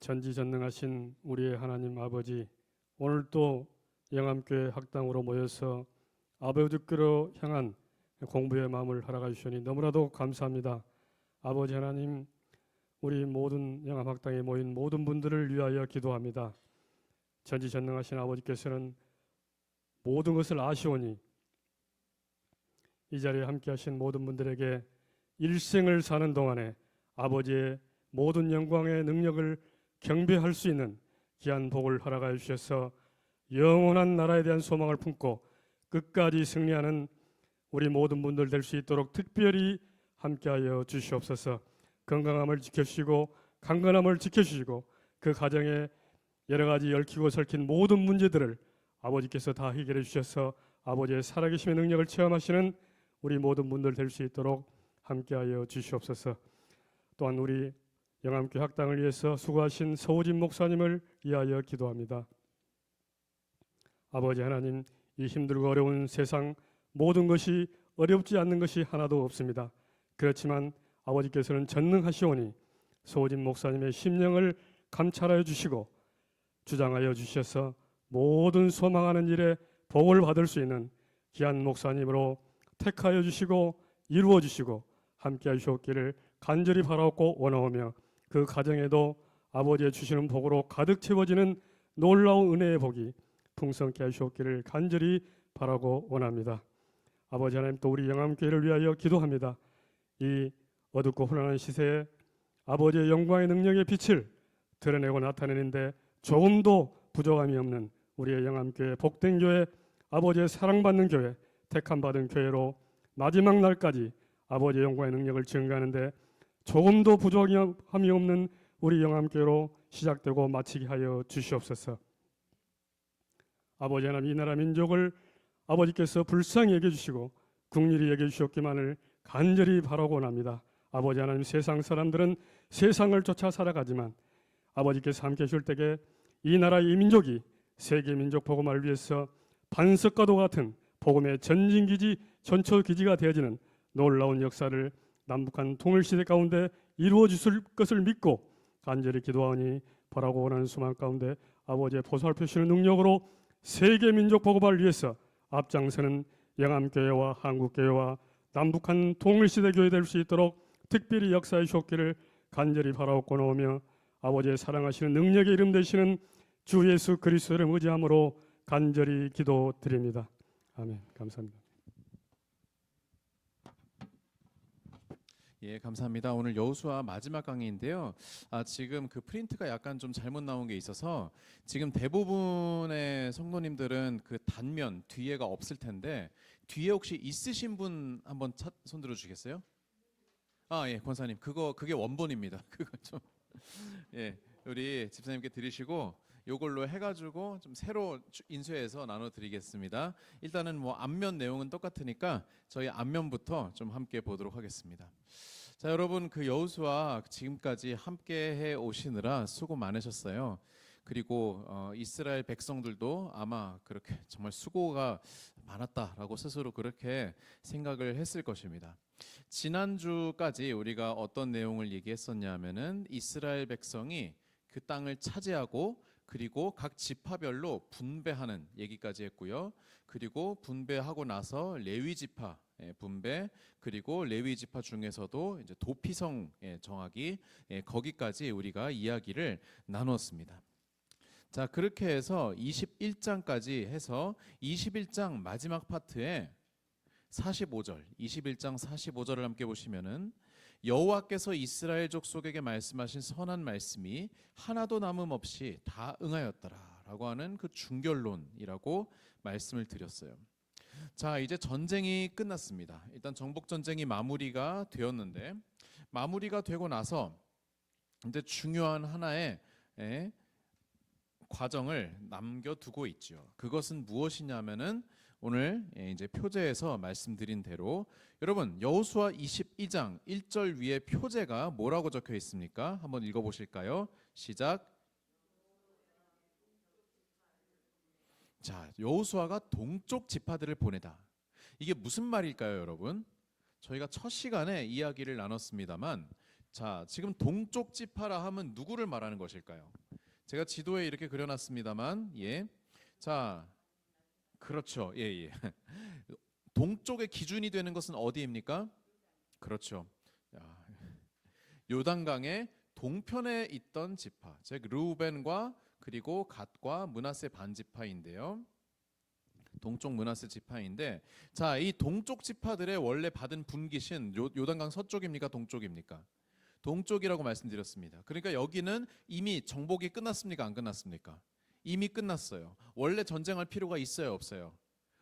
전지전능하신 우리의 하나님 아버지, 오늘 또 영암교회 학당으로 모여서 아버지께로 향한 공부의 마음을 허락해 주시니 너무나도 감사합니다. 아버지 하나님, 우리 모든 영암학당에 모인 모든 분들을 위하여 기도합니다. 전지전능하신 아버지께서는 모든 것을 아시오니 이 자리에 함께 하신 모든 분들에게 일생을 사는 동안에 아버지의 모든 영광의 능력을 경배할 수 있는 귀한 복을 허락하여 주셔서 영원한 나라에 대한 소망을 품고 끝까지 승리하는 우리 모든 분들 될 수 있도록 특별히 함께하여 주시옵소서. 건강함을 지켜주시고 강건함을 지켜주시고 그 가정에 여러 가지 얽히고 설킨 모든 문제들을 아버지께서 다 해결해 주셔서 아버지의 살아계심의 능력을 체험하시는 우리 모든 분들 될 수 있도록 함께하여 주시옵소서. 또한 우리 영암교회 학당을 위해서 수고하신 서우진 목사님을 위하여 기도합니다. 아버지 하나님, 이 힘들고 어려운 세상 모든 것이 어렵지 않는 것이 하나도 없습니다. 그렇지만 아버지께서는 전능하시오니 서우진 목사님의 심령을 감찰하여 주시고 주장하여 주셔서 모든 소망하는 일에 복을 받을 수 있는 귀한 목사님으로 택하여 주시고 이루어 주시고 함께해 주셨기를 간절히 바라옵고 원하오며 그 가정에도 아버지의 주시는 복으로 가득 채워지는 놀라운 은혜의 복이 풍성케 하시옵기를 간절히 바라고 원합니다. 아버지 하나님, 또 우리 영암교회를 위하여 기도합니다. 이 어둡고 혼란한 시대에 아버지의 영광의 능력의 빛을 드러내고 나타내는데 조금도 부족함이 없는 우리의 영암교회, 복된 교회, 아버지의 사랑받는 교회, 택함받은 교회로 마지막 날까지 아버지의 영광의 능력을 증가하는데 조금도 부족함이 없는 우리 영암교회로 시작되고 마치게 하여 주시옵소서. 아버지 하나님, 이 나라 민족을 아버지께서 불쌍히 여겨주시고 국률이 여겨주셨기만을 간절히 바라고 원합니다. 아버지 하나님, 세상 사람들은 세상을 쫓아 살아가지만 아버지께서 함께 해줄 때에 이 나라의 이 민족이 세계 민족 복음화를 위해서 반석과도 같은 복음의 전진기지, 전초기지가 되어지는 놀라운 역사를 남북한 통일시대 가운데 이루어 주실 것을 믿고 간절히 기도하니 바라고 원하는 소망 가운데 아버지의 보살펴주시는 능력으로 세계 민족 복음화를 위해서 앞장서는 영암교회와 한국교회와 남북한 통일시대 교회 될 수 있도록 특별히 역사해 주셨기를 간절히 바라옵고 나오며 아버지의 사랑하시는 능력의 이름 되시는 주 예수 그리스도를 의지함으로 간절히 기도드립니다. 아멘. 감사합니다. 예, 감사합니다. 오늘 여호수아 마지막 강의인데요. 지금 그 프린트가 약간 좀 잘못 나온 게 있어서 지금 대부분의 성도님들은 그 단면 뒤에가 없을 텐데 뒤에 혹시 있으신 분 한번 손 들어 주시겠어요? 예, 권사님. 그게 원본입니다. 그거 좀 예, 우리 집사님께 드리시고 요걸로 해가지고 좀 새로 인쇄해서 나눠드리겠습니다. 일단은 뭐 앞면 내용은 똑같으니까 저희 앞면부터 좀 함께 보도록 하겠습니다. 자, 여러분, 그 여호수아 지금까지 함께 해 오시느라 수고 많으셨어요. 그리고 이스라엘 백성들도 아마 그렇게 정말 수고가 많았다라고 스스로 그렇게 생각을 했을 것입니다. 지난주까지 우리가 어떤 내용을 얘기했었냐면은 이스라엘 백성이 그 땅을 차지하고 그리고 각 지파별로 분배하는 얘기까지 했고요. 그리고 분배하고 나서 레위 지파 분배, 그리고 레위 지파 중에서도 이제 도피성 정하기, 거기까지 우리가 이야기를 나눴습니다. 자, 그렇게 해서 21장까지 해서 21장 마지막 파트에 45절, 21장 45절을 함께 보시면은 여호와께서 이스라엘 족속에게 말씀하신 선한 말씀이 하나도 남음없이 다 응하였더라라고 하는 그 중결론이라고 말씀을 드렸어요. 자, 이제 전쟁이 끝났습니다. 일단 정복 전쟁이 마무리가 되었는데 마무리가 되고 나서 이제 중요한 하나의 과정을 남겨두고 있죠. 그것은 무엇이냐면은 오늘 이제 표제에서 말씀드린 대로 여러분 여호수아 22장 1절 위에 표제가 뭐라고 적혀 있습니까? 한번 읽어보실까요? 시작. 자, 여호수아가 동쪽 지파들을 보내다. 이게 무슨 말일까요, 여러분? 저희가 첫 시간에 이야기를 나눴습니다만 자, 지금 동쪽 지파라 하면 누구를 말하는 것일까요? 제가 지도에 이렇게 그려놨습니다만, 예, 자, 그렇죠, 예, 예. 동쪽의 기준이 되는 것은 어디입니까? 그렇죠. 야, 요단강의 동편에 있던 지파, 즉 르우벤과 그리고 갓과 므낫세 반지파인데요. 동쪽 므낫세 지파인데, 자, 이 동쪽 지파들의 원래 받은 분깃은 요단강 서쪽입니까? 동쪽입니까? 동쪽이라고 말씀드렸습니다. 그러니까 여기는 이미 정복이 끝났습니까? 안 끝났습니까? 이미 끝났어요. 원래 전쟁할 필요가 있어요? 없어요?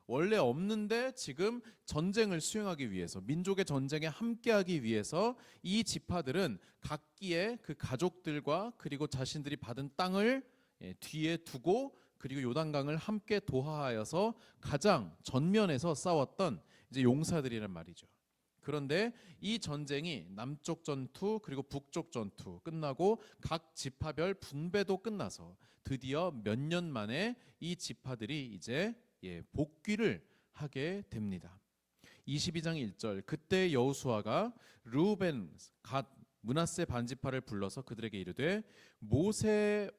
원래 없는데 지금 전쟁을 수행하기 위해서, 민족의 전쟁에 함께하기 위해서 이 지파들은 각기의 그 가족들과 그리고 자신들이 받은 땅을 뒤에 두고 그리고 요단강을 함께 도하하여서 가장 전면에서 싸웠던 이제 용사들이란 말이죠. 그런데 이 전쟁이 남쪽 전투 그리고 북쪽 전투 끝나고 각 지파별 분배도 끝나서 드디어 몇 년 만에 이 지파들이 이제 복귀를 하게 됩니다. 22장 1절, 그때 여호수아가 르우벤 갓 므낫세 반지파를 불러서 그들에게 이르되 모세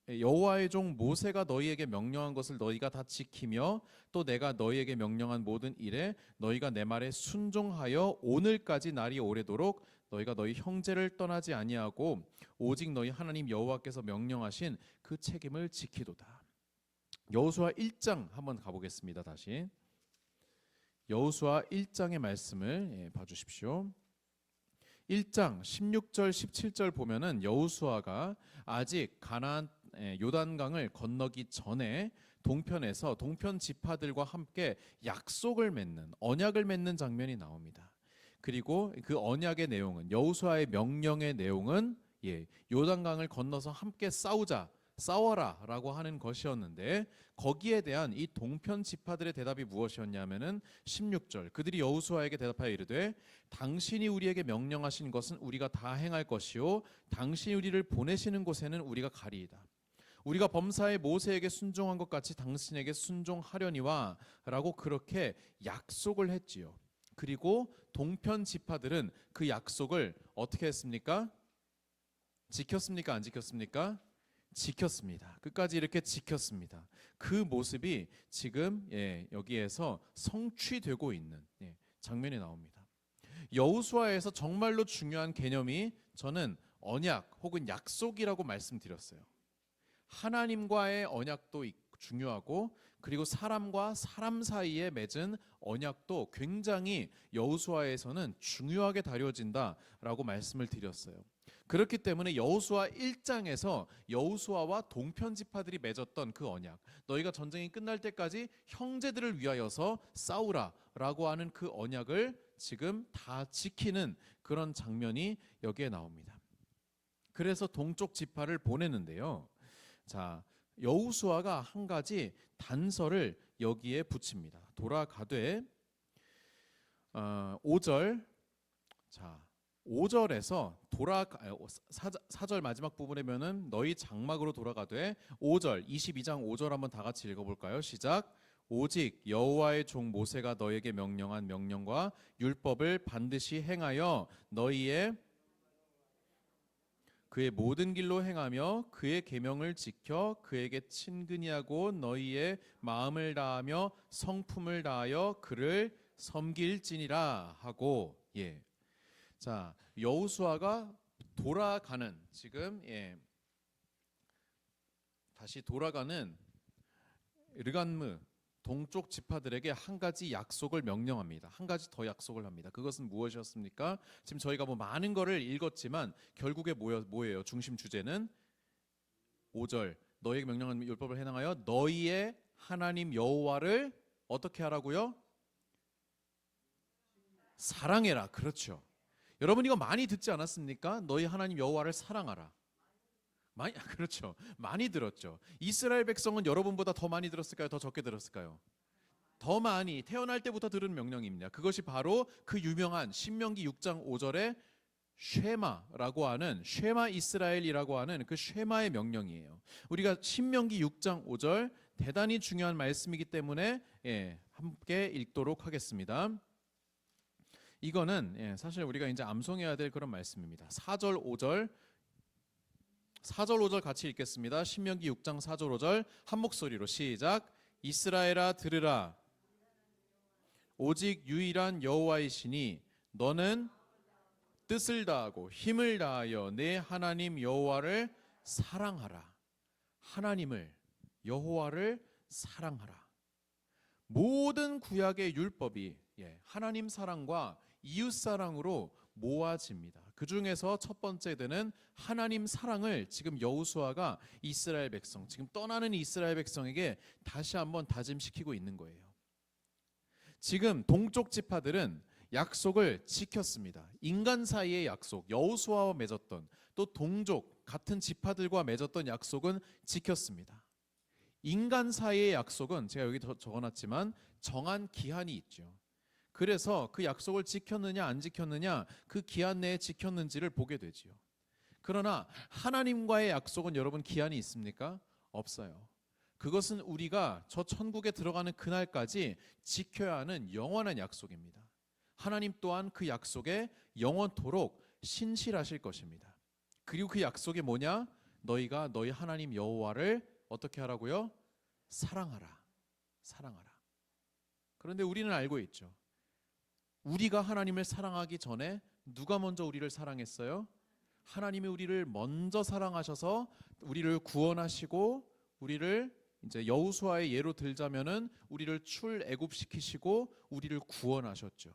여호와의 종 모세가 너희에게 명령한 것을 너희가 다 지키며 또 내가 너희에게 명령한 모든 일에 너희가 내 말에 순종하여 오늘까지 날이 오래도록 너희가 너희 형제를 떠나지 아니하고 오직 너희 하나님 여호와께서 명령하신 그 책임을 지키도다. 여호수아 1장 한번 가보겠습니다. 다시 여호수아 1장의 말씀을 봐주십시오. 1장 16절 17절 보면은 여호수아가 아직 가나안 요단강을 건너기 전에 동편에서 동편 지파들과 함께 약속을 맺는 언약을 맺는 장면이 나옵니다. 그리고 그 언약의 내용은 여호수아의 명령의 내용은 요단강을 건너서 함께 싸워라라고 하는 것이었는데 거기에 대한 이 동편 지파들의 대답이 무엇이었냐면은 16절 그들이 여호수아에게 대답하여 이르되 당신이 우리에게 명령하신 것은 우리가 다 행할 것이요 당신이 우리를 보내시는 곳에는 우리가 가리이다. 우리가 범사에 모세에게 순종한 것 같이 당신에게 순종하려니와 라고 그렇게 약속을 했지요. 그리고 동편 지파들은 그 약속을 어떻게 했습니까? 지켰습니까? 안 지켰습니까? 지켰습니다. 끝까지 이렇게 지켰습니다. 그 모습이 지금 여기에서 성취되고 있는 장면이 나옵니다. 여호수아에서 정말로 중요한 개념이 저는 언약 혹은 약속이라고 말씀드렸어요. 하나님과의 언약도 중요하고 그리고 사람과 사람 사이에 맺은 언약도 굉장히 여호수아에서는 중요하게 다뤄진다라고 말씀을 드렸어요. 그렇기 때문에 여호수아 1장에서 여호수아와 동편 지파들이 맺었던 그 언약, 너희가 전쟁이 끝날 때까지 형제들을 위하여서 싸우라라고 하는 그 언약을 지금 다 지키는 그런 장면이 여기에 나옵니다. 그래서 동쪽 지파를 보내는데요. 자, 여호수아가 한 가지 단서를 여기에 붙입니다. 돌아가되 5절, 자 5절에서 4절 마지막 부분에 보면은 너희 장막으로 돌아가되 5절 22장 5절 한번 다 같이 읽어볼까요? 시작. 오직 여호와의 종 모세가 너에게 명령한 명령과 율법을 반드시 행하여 너희의 그의 모든 길로 행하며 그의 계명을 지켜 그에게 친근히 하고 너희의 마음을 다하며 성품을 다하여 그를 섬길지니라 하고 자 여호수아가 돌아가는 지금 다시 돌아가는 르간무 동쪽 지파들에게 한 가지 약속을 명령합니다. 한 가지 더 약속을 합니다. 그것은 무엇이었습니까? 지금 저희가 뭐 많은 거를 읽었지만 결국에 뭐예요? 중심 주제는 5절 너희에게 명령한 율법을 행하여 너희의 하나님 여호와를 어떻게 하라고요? 사랑해라. 그렇죠. 여러분 이거 많이 듣지 않았습니까? 너희 하나님 여호와를 사랑하라. 그렇죠. 많이 들었죠. 이스라엘 백성은 여러분보다 더 많이 들었을까요? 더 적게 들었을까요? 더 많이 태어날 때부터 들은 명령입니다. 그것이 바로 그 유명한 신명기 6장 5절의 쉐마라고 하는 쉐마 이스라엘이라고 하는 그 쉐마의 명령이에요. 우리가 신명기 6장 5절 대단히 중요한 말씀이기 때문에 함께 읽도록 하겠습니다. 이거는 사실 우리가 이제 암송해야 될 그런 말씀입니다. 4절 5절 4절 5절 같이 읽겠습니다. 신명기 6장 4절 5절 한 목소리로 시작. 이스라엘아 들으라. 오직 유일한 여호와이시니 너는 뜻을 다하고 힘을 다하여 내 하나님 여호와를 사랑하라. 하나님을 여호와를 사랑하라. 모든 구약의 율법이 하나님 사랑과 이웃 사랑으로 모아집니다. 그 중에서 첫 번째 되는 하나님 사랑을 지금 여호수아가 이스라엘 백성, 지금 떠나는 이스라엘 백성에게 다시 한번 다짐시키고 있는 거예요. 지금 동쪽 지파들은 약속을 지켰습니다. 인간 사이의 약속, 여호수아와 맺었던, 또 동족 같은 지파들과 맺었던 약속은 지켰습니다. 인간 사이의 약속은 제가 여기 적어놨지만 정한 기한이 있죠. 그래서 그 약속을 지켰느냐 안 지켰느냐, 그 기한 내에 지켰는지를 보게 되지요. 그러나 하나님과의 약속은 여러분 기한이 있습니까? 없어요. 그것은 우리가 저 천국에 들어가는 그날까지 지켜야 하는 영원한 약속입니다. 하나님 또한 그 약속에 영원토록 신실하실 것입니다. 그리고 그 약속이 뭐냐? 너희가 너희 하나님 여호와를 어떻게 하라고요? 사랑하라. 사랑하라. 그런데 우리는 알고 있죠. 우리가 하나님을 사랑하기 전에 누가 먼저 우리를 사랑했어요? 하나님이 우리를 먼저 사랑하셔서 우리를 구원하시고, 우리를 이제 여호수아의 예로 들자면은 우리를 출애굽시키시고 우리를 구원하셨죠.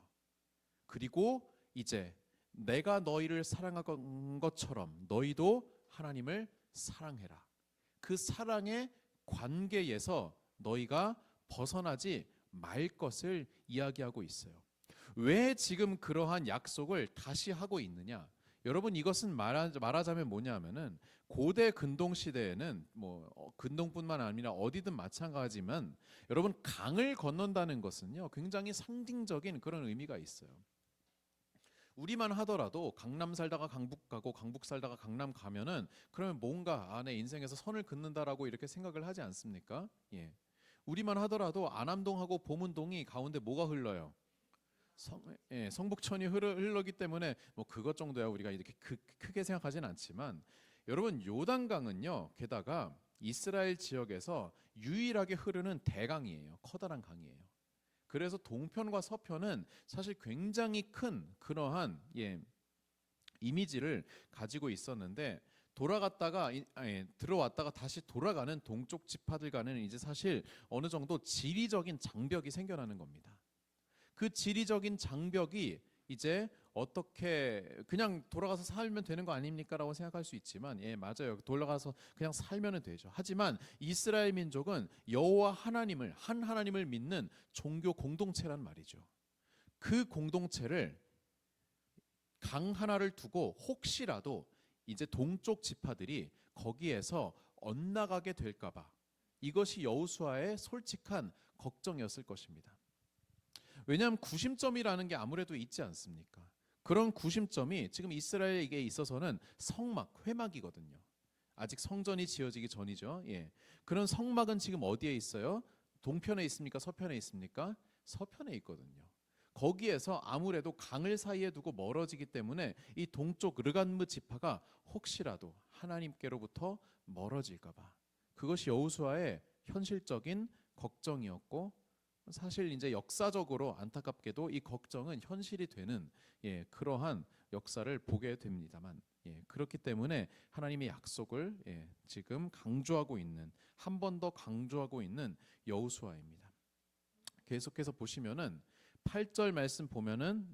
그리고 이제 내가 너희를 사랑한 것처럼 너희도 하나님을 사랑해라. 그 사랑의 관계에서 너희가 벗어나지 말 것을 이야기하고 있어요. 왜 지금 그러한 약속을 다시 하고 있느냐? 여러분, 이것은 말하자면 뭐냐면은 고대 근동 시대에는 근동뿐만 아니라 어디든 마찬가지지만 여러분, 강을 건넌다는 것은요 굉장히 상징적인 그런 의미가 있어요. 우리만 하더라도 강남 살다가 강북 가고 강북 살다가 강남 가면은 그러면 뭔가 내 인생에서 선을 긋는다라고 이렇게 생각을 하지 않습니까? 우리만 하더라도 안암동하고 보문동이 가운데 뭐가 흘러요? 성북천이 흘러기 때문에 그것 정도야 우리가 이렇게 크게 생각하진 않지만, 여러분, 요단강은요 게다가 이스라엘 지역에서 유일하게 흐르는 대강이에요. 커다란 강이에요. 그래서 동편과 서편은 사실 굉장히 큰 그러한 이미지를 가지고 있었는데, 들어왔다가 다시 돌아가는 동쪽 지파들과는 이제 사실 어느 정도 지리적인 장벽이 생겨나는 겁니다. 그 지리적인 장벽이 이제 어떻게 그냥 돌아가서 살면 되는 거 아닙니까? 라고 생각할 수 있지만 맞아요. 돌아가서 그냥 살면 되죠. 하지만 이스라엘 민족은 여호와 하나님을, 한 하나님을 믿는 종교 공동체란 말이죠. 그 공동체를 강 하나를 두고 혹시라도 이제 동쪽 지파들이 거기에서 엇나가게 될까 봐, 이것이 여호수아의 솔직한 걱정이었을 것입니다. 왜냐하면 구심점이라는 게 아무래도 있지 않습니까? 그런 구심점이 지금 이스라엘에게 있어서는 성막, 회막이거든요. 아직 성전이 지어지기 전이죠. 그런 성막은 지금 어디에 있어요? 동편에 있습니까? 서편에 있습니까? 서편에 있거든요. 거기에서 아무래도 강을 사이에 두고 멀어지기 때문에 이 동쪽 르간무 지파가 혹시라도 하나님께로부터 멀어질까 봐, 그것이 여호수아의 현실적인 걱정이었고, 사실 이제 역사적으로 안타깝게도 이 걱정은 현실이 되는 그러한 역사를 보게 됩니다만, 그렇기 때문에 하나님의 약속을 지금 강조하고 있는, 한 번 더 강조하고 있는 여호수아입니다. 계속해서 보시면은 8절 말씀 보면은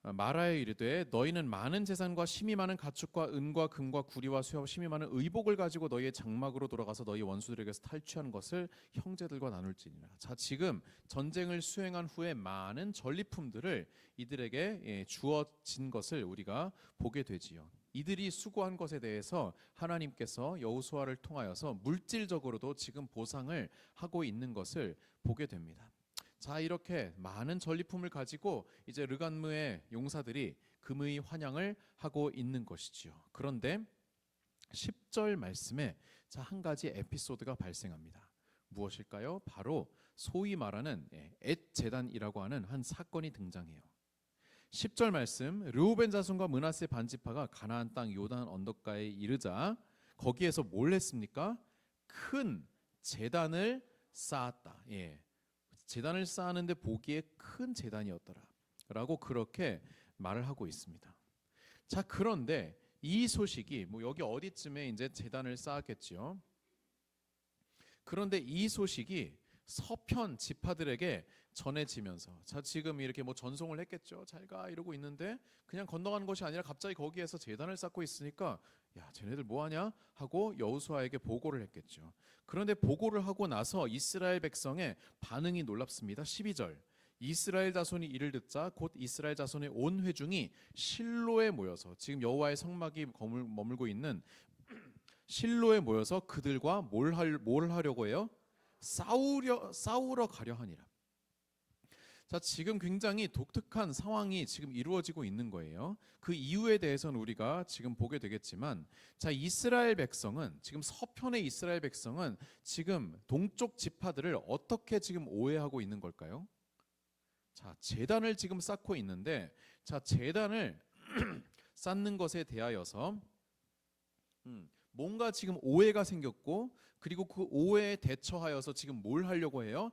말하여 이르되 너희는 많은 재산과 심이 많은 가축과 은과 금과 구리와 쇠와 심이 많은 의복을 가지고 너희의 장막으로 돌아가서 너희 원수들에게서 탈취한 것을 형제들과 나눌지니라. 자, 지금 전쟁을 수행한 후에 많은 전리품들을 이들에게 주어진 것을 우리가 보게 되지요. 이들이 수고한 것에 대해서 하나님께서 여호수아를 통하여서 물질적으로도 지금 보상을 하고 있는 것을 보게 됩니다. 자, 이렇게 많은 전리품을 가지고 이제 르간무의 용사들이 금의 환영을 하고 있는 것이지요. 그런데 10절 말씀에 한 가지 에피소드가 발생합니다. 무엇일까요? 바로 소위 말하는 엣 제단이라고 하는 한 사건이 등장해요. 10절 말씀, 르우벤 자손과 므낫세 반지파가 가나안 땅 요단 언덕가에 이르자 거기에서 뭘 했습니까? 큰 제단을 쌓았다. 제단을 쌓았는데 보기에 큰 제단이었더라라고 그렇게 말을 하고 있습니다. 자, 그런데 이 소식이 뭐 여기 어디쯤에 이제 제단을 쌓았겠지요. 그런데 이 소식이 서편 지파들에게 전해지면서, 자, 지금 이렇게 뭐 전송을 했겠죠. 잘 가 이러고 있는데 그냥 건너가는 것이 아니라 갑자기 거기에서 제단을 쌓고 있으니까 야, 쟤네들 뭐 하냐 하고 여호수아에게 보고를 했겠죠. 그런데 보고를 하고 나서 이스라엘 백성의 반응이 놀랍습니다. 12절, 이스라엘 자손이 이를 듣자 곧 이스라엘 자손의 온 회중이 실로에 모여서, 지금 여호와의 성막이 머물고 있는 실로에 모여서 그들과 뭘 하려고 해요? 싸우러 가려 하니라. 자, 지금 굉장히 독특한 상황이 지금 이루어지고 있는 거예요. 그 이유에 대해서는 우리가 지금 보게 되겠지만, 자, 이스라엘 백성은, 지금 서편의 이스라엘 백성은 지금 동쪽 지파들을 어떻게 지금 오해하고 있는 걸까요? 자, 제단을 지금 쌓고 있는데, 자, 제단을 쌓는 것에 대하여서 뭔가 지금 오해가 생겼고, 그리고 그 오해에 대처하여서 지금 뭘 하려고 해요?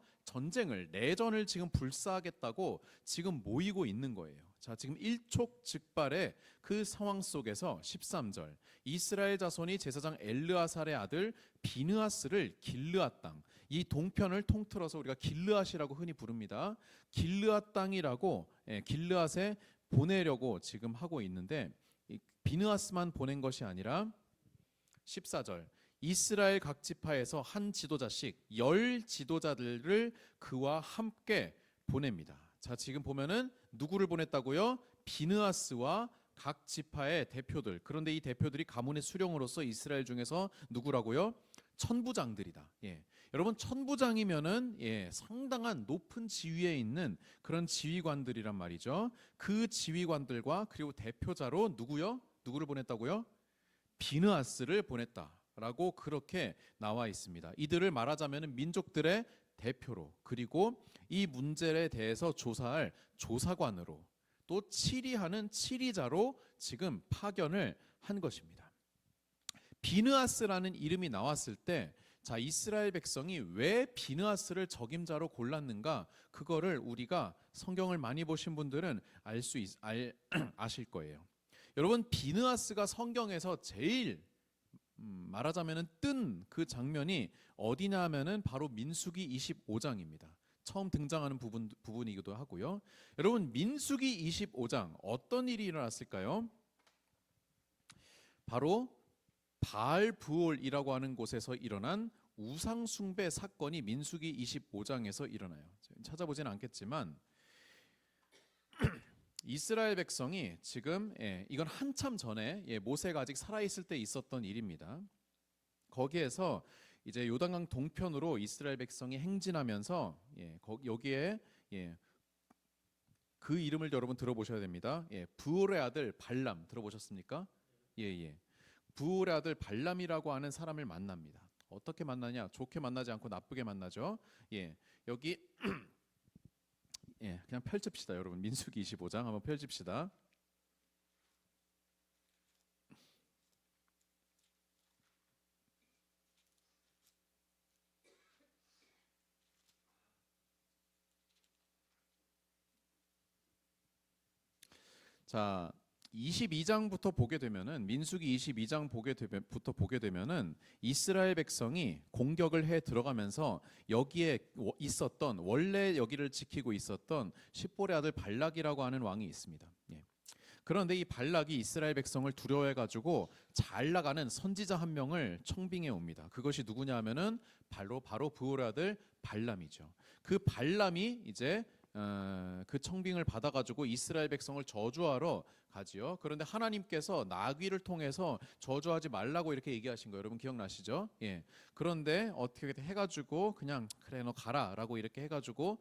내전을 지금 불사하겠다고 지금 모이고 있는 거예요. 자, 지금 일촉즉발의 그 상황 속에서 13절, 이스라엘 자손이 제사장 엘르아살의 아들 비느하스를 길르앗 땅, 이 동편을 통틀어서 우리가 길르앗이라고 흔히 부릅니다. 길르앗 땅이라고, 길르앗에 보내려고 지금 하고 있는데, 비느하스만 보낸 것이 아니라 14절, 이스라엘 각 지파에서 한 지도자씩 10 지도자들을 그와 함께 보냅니다. 자, 지금 보면은 누구를 보냈다고요? 비느하스와 각 지파의 대표들. 그런데 이 대표들이 가문의 수령으로서 이스라엘 중에서 누구라고요? 천부장들이다. 여러분, 천부장이면은 상당한 높은 지위에 있는 그런 지휘관들이란 말이죠. 그 지휘관들과 그리고 대표자로 누구를 보냈다고요? 비느하스를 보냈다라고 그렇게 나와 있습니다. 이들을 말하자면 민족들의 대표로, 그리고 이 문제에 대해서 조사할 조사관으로, 또 치리하는 치리자로 지금 파견을 한 것입니다. 비느하스라는 이름이 나왔을 때, 자, 이스라엘 백성이 왜 비느하스를 적임자로 골랐는가, 그거를 우리가 성경을 많이 보신 분들은 아실 거예요. 여러분, 비느하스가 성경에서 제일 말하자면 뜬 그 장면이 어디냐 하면은 바로 민수기 25장입니다. 처음 등장하는 부분이기도 하고요. 여러분, 민수기 25장 어떤 일이 일어났을까요? 바로 바알브올이라고 하는 곳에서 일어난 우상 숭배 사건이 민수기 25장에서 일어나요. 찾아보지는 않겠지만 이스라엘 백성이 지금, 이건 한참 전에 모세가 아직 살아있을 때 있었던 일입니다. 거기에서 이제 요단강 동편으로 이스라엘 백성이 행진하면서, 여기에 그 이름을 여러분 들어보셔야 됩니다. 브올의 아들 발람 들어보셨습니까? 브올의 아들 발람이라고 하는 사람을 만납니다. 어떻게 만나냐? 좋게 만나지 않고 나쁘게 만나죠. 여기 그냥 펼칩시다, 여러분. 민수기 25장 한번 펼칩시다. 자, 22장부터 보게 되면은, 민수기 22장부터 보게 되면은 이스라엘 백성이 공격을 해 들어가면서 여기에 있었던, 원래 여기를 지키고 있었던 십볼의 아들 발락이라고 하는 왕이 있습니다. 그런데 이 발락이 이스라엘 백성을 두려워해 가지고 잘 나가는 선지자 한 명을 청빙해 옵니다. 그것이 누구냐 하면은 바로 브올의 아들 발람이죠. 그 발람이 이제 그 청빙을 받아가지고 이스라엘 백성을 저주하러 가지요. 그런데 하나님께서 나귀를 통해서 저주하지 말라고 이렇게 얘기하신 거 여러분 기억나시죠? 그런데 어떻게 해가지고 그냥 그래 너 가라라고 이렇게 해가지고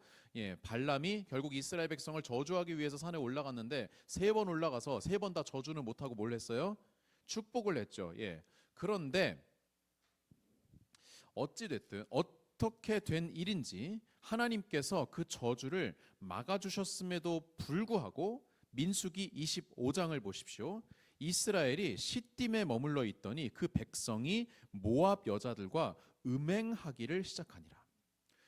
발람이 결국 이스라엘 백성을 저주하기 위해서 산에 올라갔는데 3번 올라가서 3번 다 저주는 못하고 뭘 했어요? 축복을 했죠. 그런데 어찌 됐든 어떻게 된 일인지 하나님께서 그 저주를 막아주셨음에도 불구하고 민수기 25장을 보십시오. 이스라엘이 시딤에 머물러 있더니 그 백성이 모압 여자들과 음행하기를 시작하니라.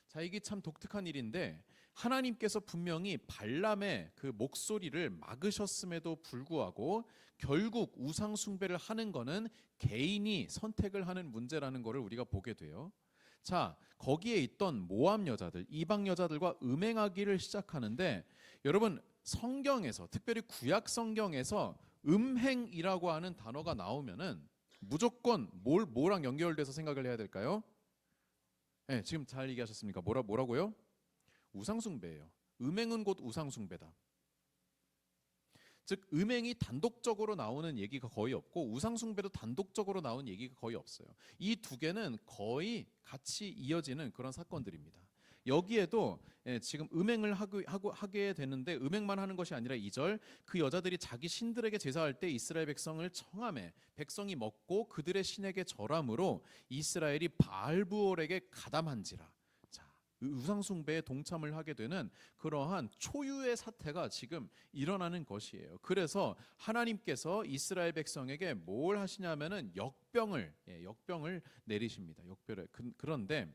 자, 이게 참 독특한 일인데 하나님께서 분명히 발람의 그 목소리를 막으셨음에도 불구하고 결국 우상 숭배를 하는 거는 개인이 선택을 하는 문제라는 것을 우리가 보게 돼요. 자, 거기에 있던 모압 여자들, 이방 여자들과 음행하기를 시작하는데 여러분 성경에서 특별히 구약 성경에서 음행이라고 하는 단어가 나오면은 무조건 뭐랑 연결돼서 생각을 해야 될까요? 네, 지금 잘 얘기하셨습니까? 뭐라고요? 우상숭배예요. 음행은 곧 우상숭배다. 즉 음행이 단독적으로 나오는 얘기가 거의 없고 우상숭배도 단독적으로 나온 얘기가 거의 없어요. 이 두 개는 거의 같이 이어지는 그런 사건들입니다. 여기에도 지금 음행을 하게 되는데 음행만 하는 것이 아니라 2절 그 여자들이 자기 신들에게 제사할 때 이스라엘 백성을 청함해 백성이 먹고 그들의 신에게 절함으로 이스라엘이 바알브올에게 가담한지라. 우상숭배에 동참을 하게 되는 그러한 초유의 사태가 지금 일어나는 것이에요. 그래서 하나님께서 이스라엘 백성에게 뭘 하시냐면은 역병을 내리십니다. 그런데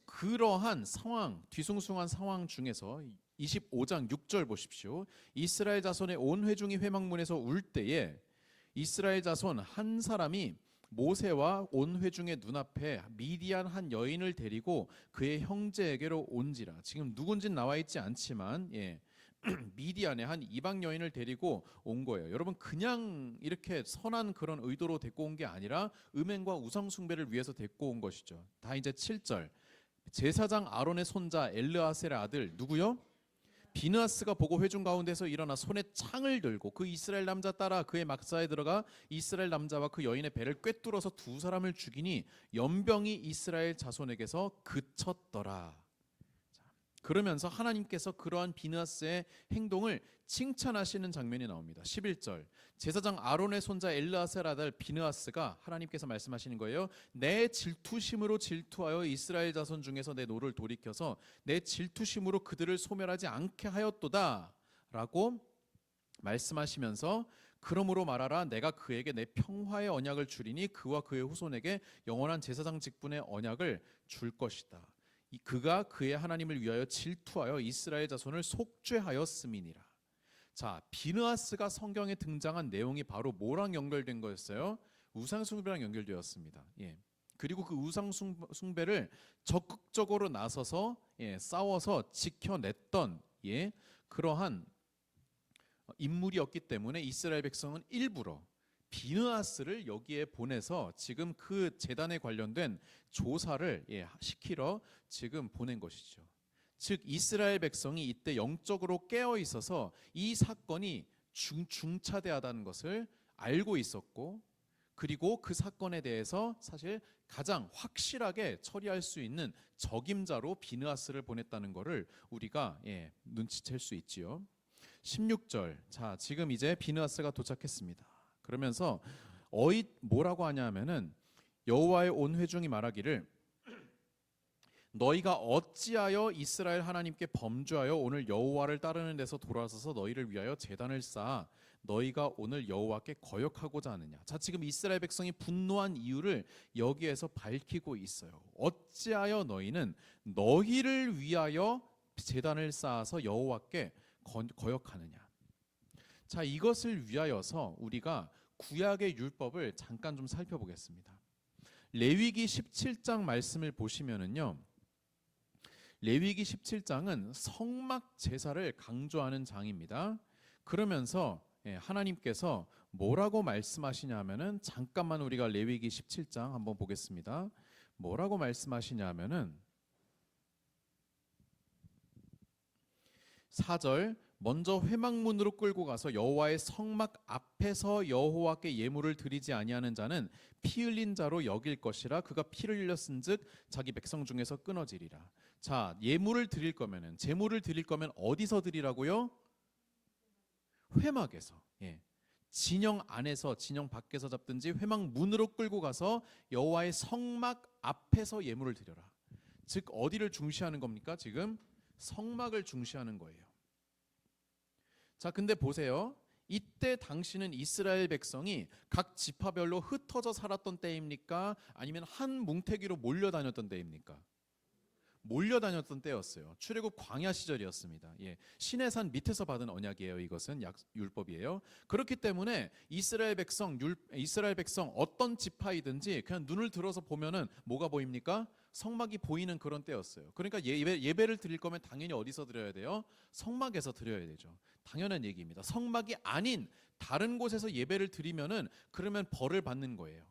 그러한 상황, 뒤숭숭한 상황 중에서 25장 6절 보십시오. 이스라엘 자손의 온 회중이 회막문에서 울 때에 이스라엘 자손 한 사람이 모세와 온 회중의 눈앞에 미디안 한 여인을 데리고 그의 형제에게로 온지라. 지금 누군진 나와 있지 않지만 미디안의 한 이방 여인을 데리고 온 거예요. 여러분 그냥 이렇게 선한 그런 의도로 데리고 온 게 아니라 음행과 우상 숭배를 위해서 데리고 온 것이죠. 다 이제 7절. 제사장 아론의 손자 엘르아셀의 아들 누구요? 비느하스가 보고 회중 가운데서 일어나 손에 창을 들고 그 이스라엘 남자 따라 그의 막사에 들어가 이스라엘 남자와 그 여인의 배를 꿰뚫어서 두 사람을 죽이니 연병이 이스라엘 자손에게서 그쳤더라. 그러면서 하나님께서 그러한 비느하스의 행동을 칭찬하시는 장면이 나옵니다. 11절 제사장 아론의 손자 엘르아셀 아들 비느하스가 하나님께서 말씀하시는 거예요. 내 질투심으로 질투하여 이스라엘 자손 중에서 내 노를 돌이켜서 내 질투심으로 그들을 소멸하지 않게 하였도다 라고 말씀하시면서 그러므로 말하라 내가 그에게 내 평화의 언약을 주리니 그와 그의 후손에게 영원한 제사장 직분의 언약을 줄 것이다. 그가 그의 하나님을 위하여 질투하여 이스라엘 자손을 속죄하였음이니라. 자, 비느하스가 성경에 등장한 내용이 바로 뭐랑 연결된 거였어요? 우상숭배랑 연결되었습니다. 그리고 그 우상숭배를 적극적으로 나서서 싸워서 지켜냈던 그러한 인물이었기 때문에 이스라엘 백성은 일부러 비느하스를 여기에 보내서 지금 그 재단에 관련된 조사를 시키러 지금 보낸 것이죠. 즉 이스라엘 백성이 이때 영적으로 깨어 있어서 이 사건이 중차대하다는 것을 알고 있었고 그리고 그 사건에 대해서 사실 가장 확실하게 처리할 수 있는 적임자로 비느하스를 보냈다는 것을 우리가 눈치챌 수 있지요. 16절 자 지금 이제 비느하스가 도착했습니다. 그러면서 뭐라고 하냐 하면은 여호와의 온 회중이 말하기를 너희가 어찌하여 이스라엘 하나님께 범죄하여 오늘 여호와를 따르는 데서 돌아서서 너희를 위하여 제단을 쌓아 너희가 오늘 여호와께 거역하고자 하느냐. 자 지금 이스라엘 백성이 분노한 이유를 여기에서 밝히고 있어요. 어찌하여 너희는 너희를 위하여 제단을 쌓아서 여호와께 거역하느냐. 자 이것을 위하여서 우리가 구약의 율법을 잠깐 좀 살펴보겠습니다. 레위기 17장 말씀을 보시면은요. 레위기 17장은 성막 제사를 강조하는 장입니다. 그러면서 하나님께서 뭐라고 말씀하시냐면은 잠깐만 우리가 레위기 17장 한번 보겠습니다. 뭐라고 말씀하시냐면은 4절 먼저 회막문으로 끌고 가서 여호와의 성막 앞에서 여호와께 예물을 드리지 아니하는 자는 피 흘린 자로 여길 것이라 그가 피를 흘렸은즉 자기 백성 중에서 끊어지리라. 자 예물을 드릴 거면은 제물을 드릴 거면 어디서 드리라고요? 회막에서. 진영 안에서 진영 밖에서 잡든지 회막 문으로 끌고 가서 여호와의 성막 앞에서 예물을 드려라. 즉 어디를 중시하는 겁니까? 지금 성막을 중시하는 거예요. 자, 근데 보세요. 이때 당시는 이스라엘 백성이 각 지파별로 흩어져 살았던 때입니까? 아니면 한 뭉태기로 몰려다녔던 때입니까? 몰려다녔던 때였어요. 출애굽 광야 시절이었습니다. 예, 시내산 밑에서 받은 언약이에요. 이것은 율법이에요. 그렇기 때문에 이스라엘 백성 어떤 지파이든지 그냥 눈을 들어서 보면은 뭐가 보입니까? 성막이 보이는 그런 때였어요. 그러니까 예배를 드릴 거면 당연히 어디서 드려야 돼요? 성막에서 드려야 되죠. 당연한 얘기입니다. 성막이 아닌 다른 곳에서 예배를 드리면은 그러면 벌을 받는 거예요.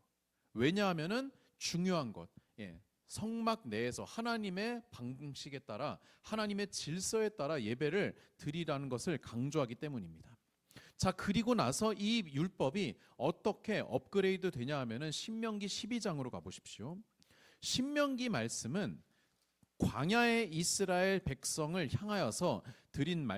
왜냐하면은 중요한 것, 예, 성막 내에서 하나님의 방식에 따라 하나님의 질서에 따라 예배를 드리라는 것을 강조하기 때문입니다. 자, 그리고 나서 이 율법이 어떻게 업그레이드 되냐 하면은 신명기 12장으로 가보십시오. 신명기 말씀은 광야의 이스라엘 백성을 향하여서 드린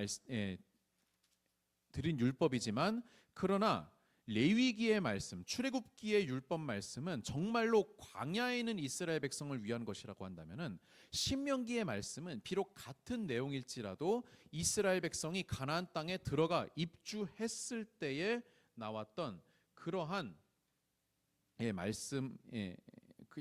율법이지만, 그러나 레위기의 말씀, 출애굽기의 율법 말씀은 정말로 광야에 있는 이스라엘 백성을 위한 것이라고 한다면은, 신명기의 말씀은 비록 같은 내용일지라도 이스라엘 백성이 가나안 땅에 들어가 입주했을 때에 나왔던 그러한 말씀,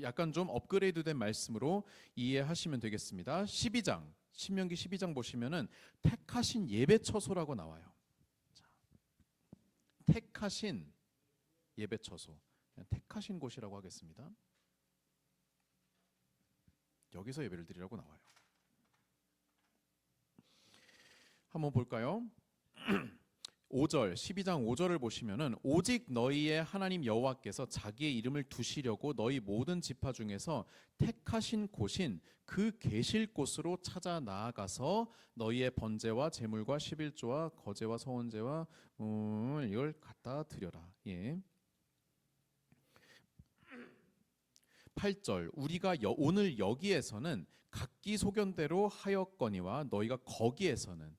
약간 좀 업그레이드된 말씀으로 이해하시면 되겠습니다. 신명기 12장 보시면은 택하신 예배 처소라고 나와요. 택하신 예배 처소, 그냥 택하신 곳이라고 하겠습니다. 여기서 예배를 드리라고 나와요. 한번 볼까요? 5절, 12장 5절을 보시면은 오직 너희의 하나님 여호와께서 자기의 이름을 두시려고 너희 모든 지파 중에서 택하신 곳인 그 계실 곳으로 찾아 나아가서 너희의 번제와 제물과 11조와 거제와 서원제와 이걸 갖다 드려라. 예. 8절, 우리가 오늘 여기에서는 각기 소견대로 하였거니와 너희가 거기에서는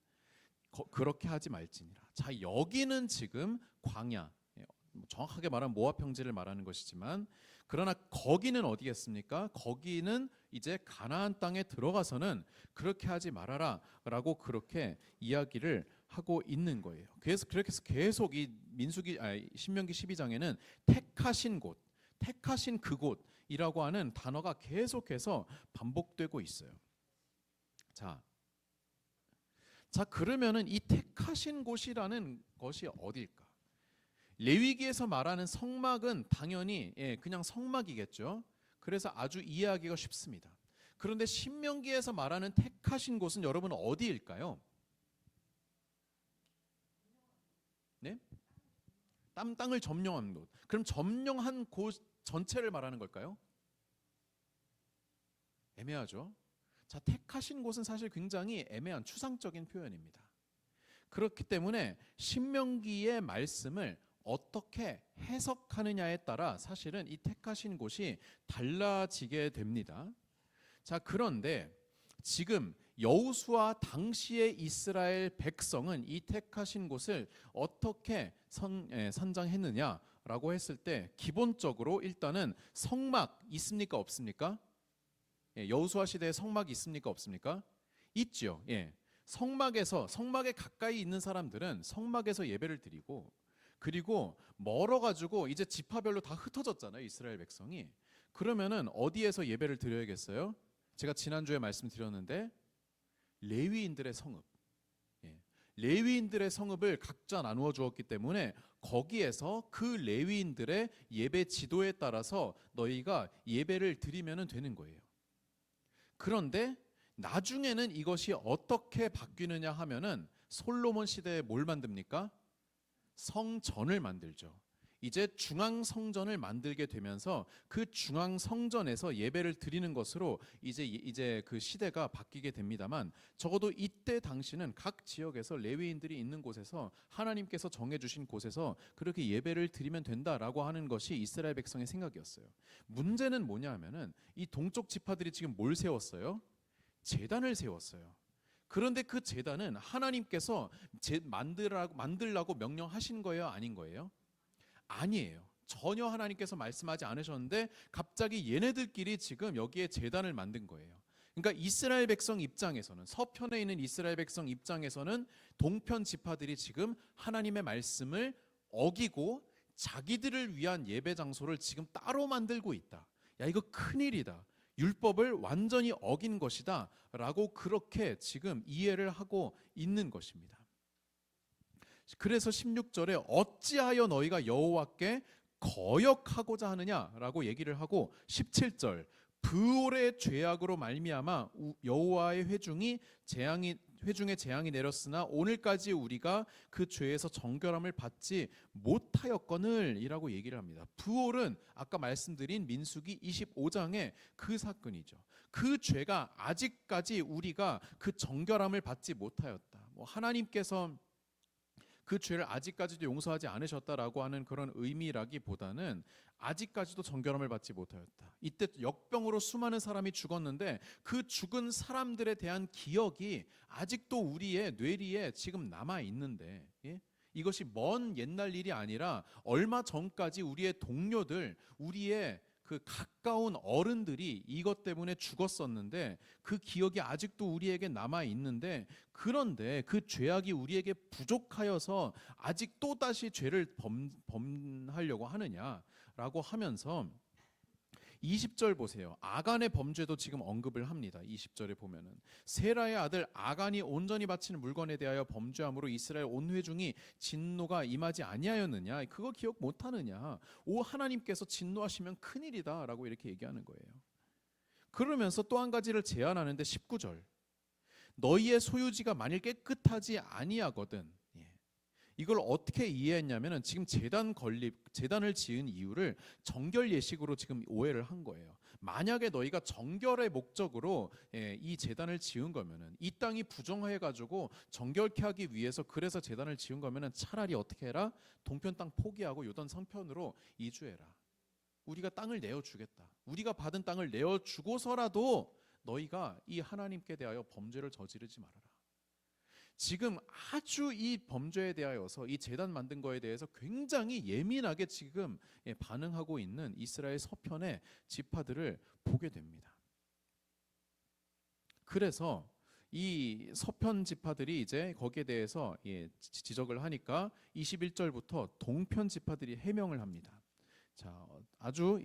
그렇게 하지 말지니라. 자, 여기는 지금 광야, 정확하게 말하면 모압 평지를 말하는 것이지만, 그러나 거기는 어디겠습니까? 거기는 이제 가나안 땅에 들어가서는 그렇게 하지 말아라 라고 그렇게 이야기를 하고 있는 거예요. 그래서 그렇게 해서 계속 이 신명기 12장에는 택하신 곳, 택하신 그곳이라고 하는 단어가 계속해서 반복되고 있어요. 자, 그러면은 이 택하신 곳이라는 것이 어디일까? 레위기에서 말하는 성막은 당연히 그냥 성막이겠죠. 그래서 아주 이해하기가 쉽습니다. 그런데 신명기에서 말하는 택하신 곳은 여러분 어디일까요? 네? 땅을 점령한 곳. 그럼 점령한 곳 전체를 말하는 걸까요? 애매하죠. 자, 택하신 곳은 사실 굉장히 애매한 추상적인 표현입니다. 그렇기 때문에 신명기의 말씀을 어떻게 해석하느냐에 따라 사실은 이 택하신 곳이 달라지게 됩니다. 자, 그런데 지금 여호수아 당시의 이스라엘 백성은 이 택하신 곳을 어떻게 선장했느냐라고 했을 때, 기본적으로 일단은 성막 있습니까 없습니까? 여호수아 시대에 성막이 있습니까 없습니까? 있죠. 성막에 가까이 있는 사람들은 성막에서 예배를 드리고, 그리고 멀어 가지고 이제 지파별로 다 흩어졌잖아요, 이스라엘 백성이. 그러면은 어디에서 예배를 드려야겠어요? 제가 지난주에 말씀드렸는데 레위인들의 성읍. 레위인들의 성읍을 각자 나누어 주었기 때문에 거기에서 그 레위인들의 예배 지도에 따라서 너희가 예배를 드리면 되는 거예요. 그런데 나중에는 이것이 어떻게 바뀌느냐 하면은 솔로몬 시대에 뭘 만듭니까? 성전을 만들죠. 이제 중앙 성전을 만들게 되면서 그 중앙 성전에서 예배를 드리는 것으로 이제 그 시대가 바뀌게 됩니다만, 적어도 이때 당시는 각 지역에서 레위인들이 있는 곳에서 하나님께서 정해 주신 곳에서 그렇게 예배를 드리면 된다라고 하는 것이 이스라엘 백성의 생각이었어요. 문제는 뭐냐 하면은 이 동쪽 지파들이 지금 뭘 세웠어요? 제단을 세웠어요. 그런데 그 제단은 하나님께서 만들라고 명령하신 거예요, 아닌 거예요? 아니에요. 전혀 하나님께서 말씀하지 않으셨는데 갑자기 얘네들끼리 지금 여기에 제단을 만든 거예요. 그러니까 이스라엘 백성 입장에서는, 서편에 있는 이스라엘 백성 입장에서는 동편 지파들이 지금 하나님의 말씀을 어기고 자기들을 위한 예배 장소를 지금 따로 만들고 있다. 야, 이거 큰일이다. 율법을 완전히 어긴 것이다 라고 그렇게 지금 이해를 하고 있는 것입니다. 그래서 16절에 어찌하여 너희가 여호와께 거역하고자 하느냐라고 얘기를 하고, 17절 브올의 죄악으로 말미암아 여호와의 회중에 재앙이 내렸으나 오늘까지 우리가 그 죄에서 정결함을 받지 못하였거늘 이라고 얘기를 합니다. 브올은 아까 말씀드린 민수기 25장의 그 사건이죠. 그 죄가 아직까지 우리가 그 정결함을 받지 못하였다. 하나님께서 그 죄를 아직까지도 용서하지 않으셨다라고 하는 그런 의미라기보다는 아직까지도 정결함을 받지 못하였다. 이때 역병으로 수많은 사람이 죽었는데 그 죽은 사람들에 대한 기억이 아직도 우리의 뇌리에 지금 남아 있는데, 예? 이것이 먼 옛날 일이 아니라 얼마 전까지 우리의 동료들, 우리의 그 가까운 어른들이 이것 때문에 죽었었는데 그 기억이 아직도 우리에게 남아 있는데, 그런데 그 죄악이 우리에게 부족하여서 아직 또 다시 죄를 범하려고 하느냐라고 하면서 20절 보세요. 아간의 범죄도 지금 언급을 합니다. 20절에 보면은 세라의 아들 아간이 온전히 바치는 물건에 대하여 범죄함으로 이스라엘 온 회중이 진노가 임하지 아니하였느냐, 그거 기억 못하느냐, 오 하나님께서 진노하시면 큰일이다라고 이렇게 얘기하는 거예요. 그러면서 또 한 가지를 제안하는데 19절 너희의 소유지가 만일 깨끗하지 아니하거든, 이걸 어떻게 이해했냐면은 지금 제단을 지은 이유를 정결 예식으로 지금 오해를 한 거예요. 만약에 너희가 정결의 목적으로 이 제단을 지은 거면은, 이 땅이 부정해가지고 정결케 하기 위해서 그래서 제단을 지은 거면은 차라리 어떻게 해라? 동편 땅 포기하고 요단 성편으로 이주해라. 우리가 땅을 내어주겠다. 우리가 받은 땅을 내어주고서라도 너희가 이 하나님께 대하여 범죄를 저지르지 말아라. 지금 아주 이 범죄에 대하여서, 이 제단 만든 거에 대해서 굉장히 예민하게 지금 반응하고 있는 이스라엘 서편의 지파들을 보게 됩니다. 그래서 이 서편 지파들이 이제 거기에 대해서 지적을 하니까 21절부터 동편 지파들이 해명을 합니다. 자, 아주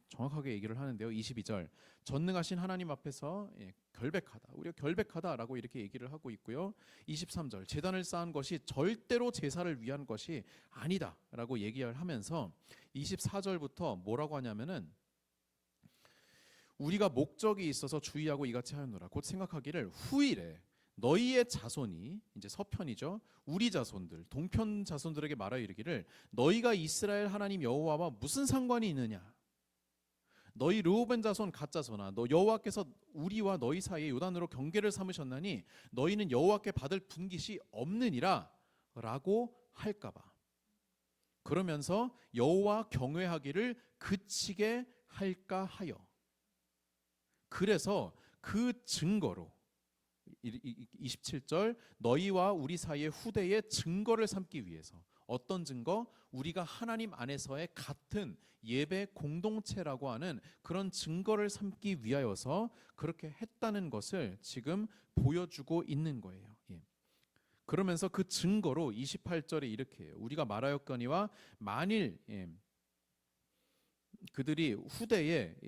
정확하게 얘기를 하는데요. 22절 전능하신 하나님 앞에서 결백하다, 우리가 결백하다라고 이렇게 얘기를 하고 있고요. 23절 제단을 쌓은 것이 절대로 제사를 위한 것이 아니다라고 얘기를 하면서 24절부터 뭐라고 하냐면은 우리가 목적이 있어서 주의하고 이같이 하였노라. 곧 생각하기를 후일에 너희의 자손이, 이제 서편이죠, 우리 자손들, 동편 자손들에게 말하여 이르기를 너희가 이스라엘 하나님 여호와와 무슨 상관이 있느냐, 너희 르우벤 자손 갓 자손아, 너 여호와께서 우리와 너희 사이에 요단으로 경계를 삼으셨나니 너희는 여호와께 받을 분깃이 없느니라 라고 할까봐. 그러면서 여호와 경외하기를 그치게 할까 하여, 그래서 그 증거로 27절 너희와 우리 사이의 후대의 증거를 삼기 위해서, 어떤 증거? 우리가 하나님 안에서의 같은 예배 공동체라고 하는 그런 증거를 삼기 위하여서 그렇게 했다는 것을 지금 보여주고 있는 거예요. 그러면서 그 증거로 28절에 이렇게 해요. 우리가 말하였거니와 만일 그들이 후대에게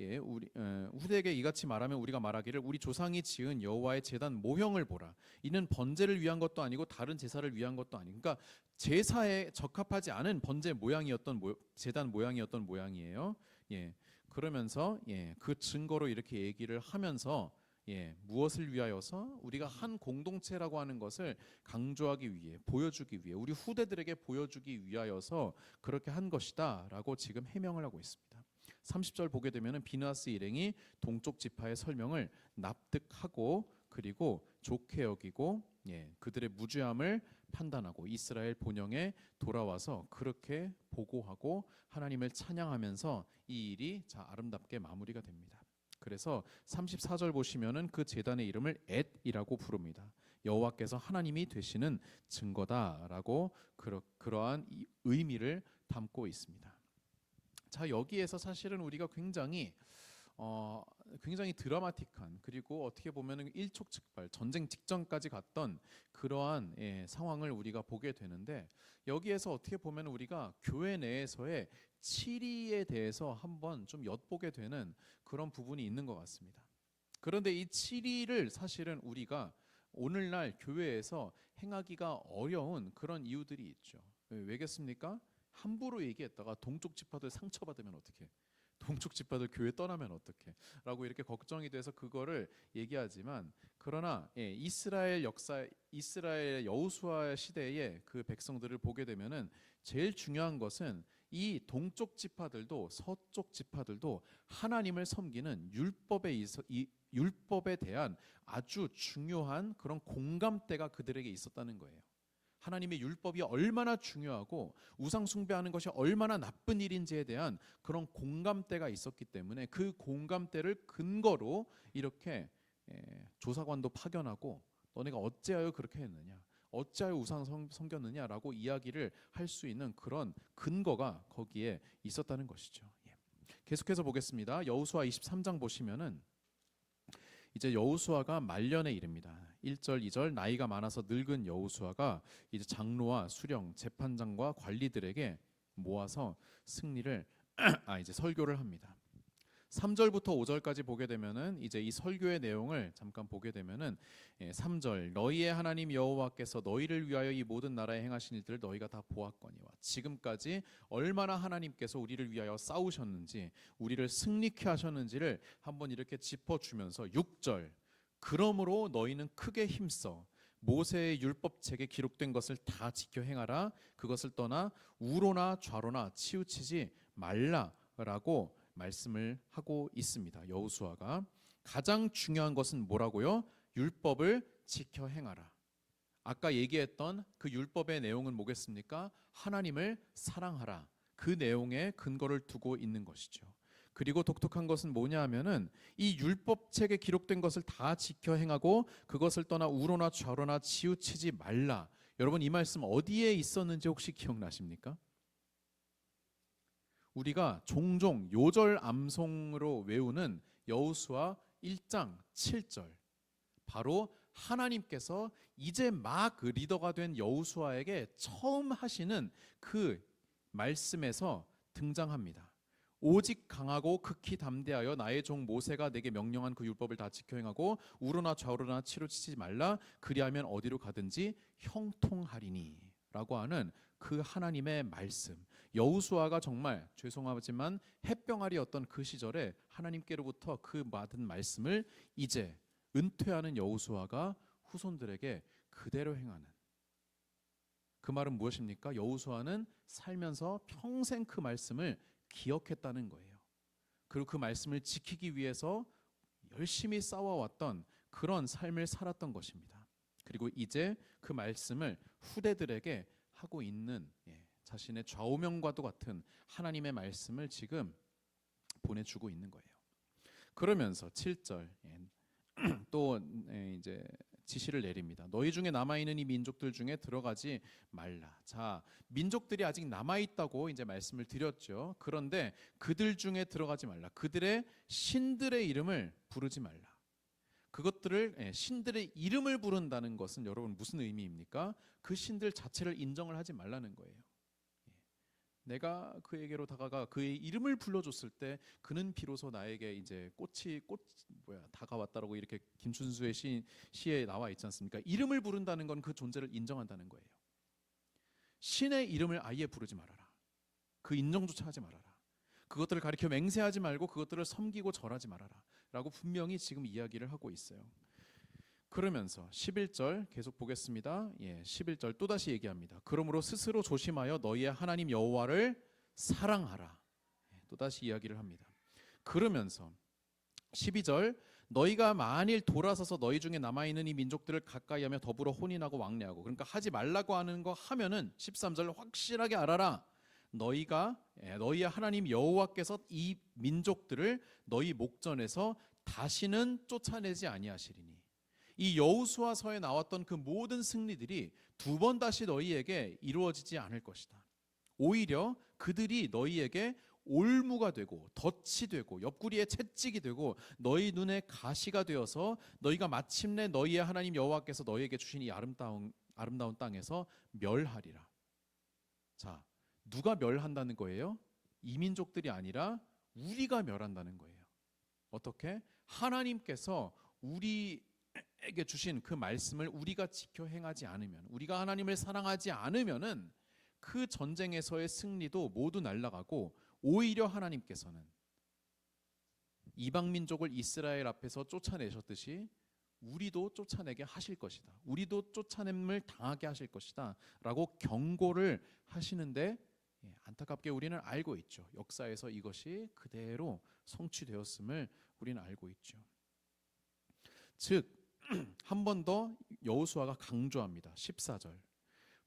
이같이 말하면 우리가 말하기를 우리 조상이 지은 여호와의 제단 모형을 보라. 이는 번제를 위한 것도 아니고 다른 제사를 위한 것도 아니고, 그러니까 제사에 적합하지 않은 번제 모양이었던 제단 모양이었던 모양이에요. 그러면서 그 증거로 이렇게 얘기를 하면서 무엇을 위하여서? 우리가 한 공동체라고 하는 것을 강조하기 위해, 보여주기 위해, 우리 후대들에게 보여주기 위하여서 그렇게 한 것이다라고 지금 해명을 하고 있습니다. 30절 보게 되면은 비느하스 일행이 동쪽 지파의 설명을 납득하고 그리고 좋게 여기고 그들의 무죄함을 판단하고 이스라엘 본영에 돌아와서 그렇게 보고하고 하나님을 찬양하면서 이 일이 아름답게 마무리가 됩니다. 그래서 34절 보시면은 그 제단의 이름을 엣이라고 부릅니다. 여호와께서 하나님이 되시는 증거다라고 그러한 이 의미를 담고 있습니다. 자, 여기에서 사실은 우리가 굉장히 드라마틱한, 그리고 어떻게 보면은 일촉즉발 전쟁 직전까지 갔던 그러한 상황을 우리가 보게 되는데, 여기에서 어떻게 보면 우리가 교회 내에서의 치리에 대해서 한번 좀 엿보게 되는 그런 부분이 있는 것 같습니다. 그런데 이 치리를 사실은 우리가 오늘날 교회에서 행하기가 어려운 그런 이유들이 있죠. 왜겠습니까? 함부로 얘기했다가 동쪽 지파들 상처받으면 어떡해? 동쪽 지파들 교회 떠나면 어떡해? 라고 이렇게 걱정이 돼서 그거를 얘기하지만, 그러나 이스라엘 역사, 이스라엘 여호수아 시대의 그 백성들을 보게 되면은 제일 중요한 것은 이 동쪽 지파들도 서쪽 지파들도 하나님을 섬기는 율법에 대한 아주 중요한 그런 공감대가 그들에게 있었다는 거예요. 하나님의 율법이 얼마나 중요하고 우상 숭배하는 것이 얼마나 나쁜 일인지에 대한 그런 공감대가 있었기 때문에, 그 공감대를 근거로 이렇게 조사관도 파견하고 너네가 어찌하여 그렇게 했느냐, 어찌하여 우상 섬겼느냐라고 이야기를 할 수 있는 그런 근거가 거기에 있었다는 것이죠. 계속해서 보겠습니다. 여호수아 23장 보시면은 이제 여호수아가 말년에 이릅니다. 1절 2절 나이가 많아서 늙은 여호수아가 이제 장로와 수령, 재판장과 관리들에게 모아서 승리를 이제 설교를 합니다. 3절부터 5절까지 보게 되면은 이제 이 설교의 내용을 잠깐 보게 되면은 3절 너희의 하나님 여호와께서 너희를 위하여 이 모든 나라에 행하신 일들을 너희가 다 보았거니와 지금까지 얼마나 하나님께서 우리를 위하여 싸우셨는지, 우리를 승리케 하셨는지를 한번 이렇게 짚어주면서 6절 그러므로 너희는 크게 힘써 모세의 율법책에 기록된 것을 다 지켜 행하라. 그것을 떠나 우로나 좌로나 치우치지 말라라고 말씀을 하고 있습니다. 여호수아가 가장 중요한 것은 뭐라고요? 율법을 지켜 행하라. 아까 얘기했던 그 율법의 내용은 뭐겠습니까? 하나님을 사랑하라. 그 내용에 근거를 두고 있는 것이죠. 그리고 독특한 것은 뭐냐 하면은 이 율법책에 기록된 것을 다 지켜 행하고 그것을 떠나 우로나 좌로나 치우치지 말라. 여러분, 이 말씀 어디에 있었는지 혹시 기억나십니까? 우리가 종종 요절 암송으로 외우는 여호수아 1장 7절, 바로 하나님께서 이제 막 리더가 된 여호수아에게 처음 하시는 그 말씀에서 등장합니다. 오직 강하고 극히 담대하여 나의 종 모세가 내게 명령한 그 율법을 다 지켜 행하고 우로나 좌우로나 치우치지 말라. 그리하면 어디로 가든지 형통하리니 라고 하는 그 하나님의 말씀. 여호수아가 정말 죄송하지만 햇병아리였던 그 시절에 하나님께로부터 그 받은 말씀을 이제 은퇴하는 여호수아가 후손들에게 그대로 행하는, 그 말은 무엇입니까? 여호수아는 살면서 평생 그 말씀을 기억했다는 거예요. 그리고 그 말씀을 지키기 위해서 열심히 싸워왔던 그런 삶을 살았던 것입니다. 그리고 이제 그 말씀을 후대들에게 하고 있는, 자신의 좌우명과도 같은 하나님의 말씀을 지금 보내주고 있는 거예요. 그러면서 7절 또 이제 지시를 내립니다. 너희 중에 남아있는 이 민족들 중에 들어가지 말라. 자, 민족들이 아직 남아있다고 이제 말씀을 드렸죠. 그런데 그들 중에 들어가지 말라. 그들의 신들의 이름을 부르지 말라. 그것들을, 신들의 이름을 부른다는 것은 여러분 무슨 의미입니까? 그 신들 자체를 인정을 하지 말라는 거예요. 내가 그에게로 다가가 그의 이름을 불러줬을 때 그는 비로소 나에게 이제 다가왔다라고 이렇게 김춘수의 시에 나와 있지 않습니까? 이름을 부른다는 건 그 존재를 인정한다는 거예요. 신의 이름을 아예 부르지 말아라. 그 인정조차 하지 말아라. 그것들을 가리켜 맹세하지 말고 그것들을 섬기고 절하지 말아라 라고 분명히 지금 이야기를 하고 있어요. 그러면서 11절 계속 보겠습니다. 11절 또다시 얘기합니다. 그러므로 스스로 조심하여 너희의 하나님 여호와를 사랑하라. 또다시 이야기를 합니다. 그러면서 12절 너희가 만일 돌아서서 너희 중에 남아있는 이 민족들을 가까이하며 더불어 혼인하고 왕래하고, 그러니까 하지 말라고 하는 거 하면은 13절 확실하게 알아라. 너희의 하나님 여호와께서 이 민족들을 너희 목전에서 다시는 쫓아내지 아니하시리니. 이 여호수아서에 나왔던 그 모든 승리들이 두 번 다시 너희에게 이루어지지 않을 것이다. 오히려 그들이 너희에게 올무가 되고 덫이 되고 옆구리에 채찍이 되고 너희 눈에 가시가 되어서 너희가 마침내 너희의 하나님 여호와께서 너희에게 주신 이 아름다운 땅에서 멸하리라. 자, 누가 멸한다는 거예요? 이민족들이 아니라 우리가 멸한다는 거예요. 어떻게? 하나님께서 우리에게 주신 그 말씀을 우리가 지켜 행하지 않으면, 우리가 하나님을 사랑하지 않으면은 그 전쟁에서의 승리도 모두 날아가고, 오히려 하나님께서는 이방 민족을 이스라엘 앞에서 쫓아내셨듯이 우리도 쫓아내게 하실 것이다. 우리도 쫓아냄을 당하게 하실 것이다. 라고 경고를 하시는데, 안타깝게 우리는 알고 있죠. 역사에서 이것이 그대로 성취되었음을 우리는 알고 있죠. 즉, 한 번 더 여호수아가 강조합니다. 14절.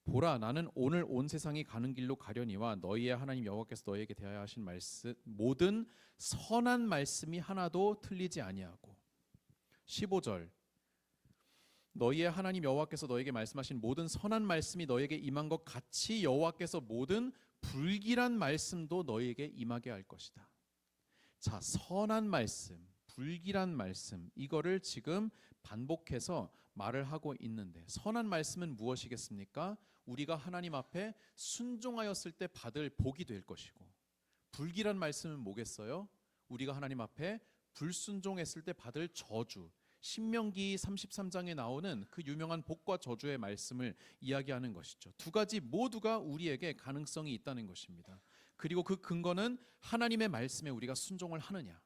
보라, 나는 오늘 온 세상이 가는 길로 가려니와 너희의 하나님 여호와께서 너희에게 대하여 하신 말씀 모든 선한 말씀이 하나도 틀리지 아니하고. 15절. 너희의 하나님 여호와께서 너희에게 말씀하신 모든 선한 말씀이 너희에게 임한 것 같이 여호와께서 모든 불길한 말씀도 너희에게 임하게 할 것이다. 자, 선한 말씀, 불길한 말씀, 이거를 지금 반복해서 말을 하고 있는데, 선한 말씀은 무엇이겠습니까? 우리가 하나님 앞에 순종하였을 때 받을 복이 될 것이고, 불길한 말씀은 뭐겠어요? 우리가 하나님 앞에 불순종했을 때 받을 저주, 신명기 33장에 나오는 그 유명한 복과 저주의 말씀을 이야기하는 것이죠. 두 가지 모두가 우리에게 가능성이 있다는 것입니다. 그리고 그 근거는 하나님의 말씀에 우리가 순종을 하느냐,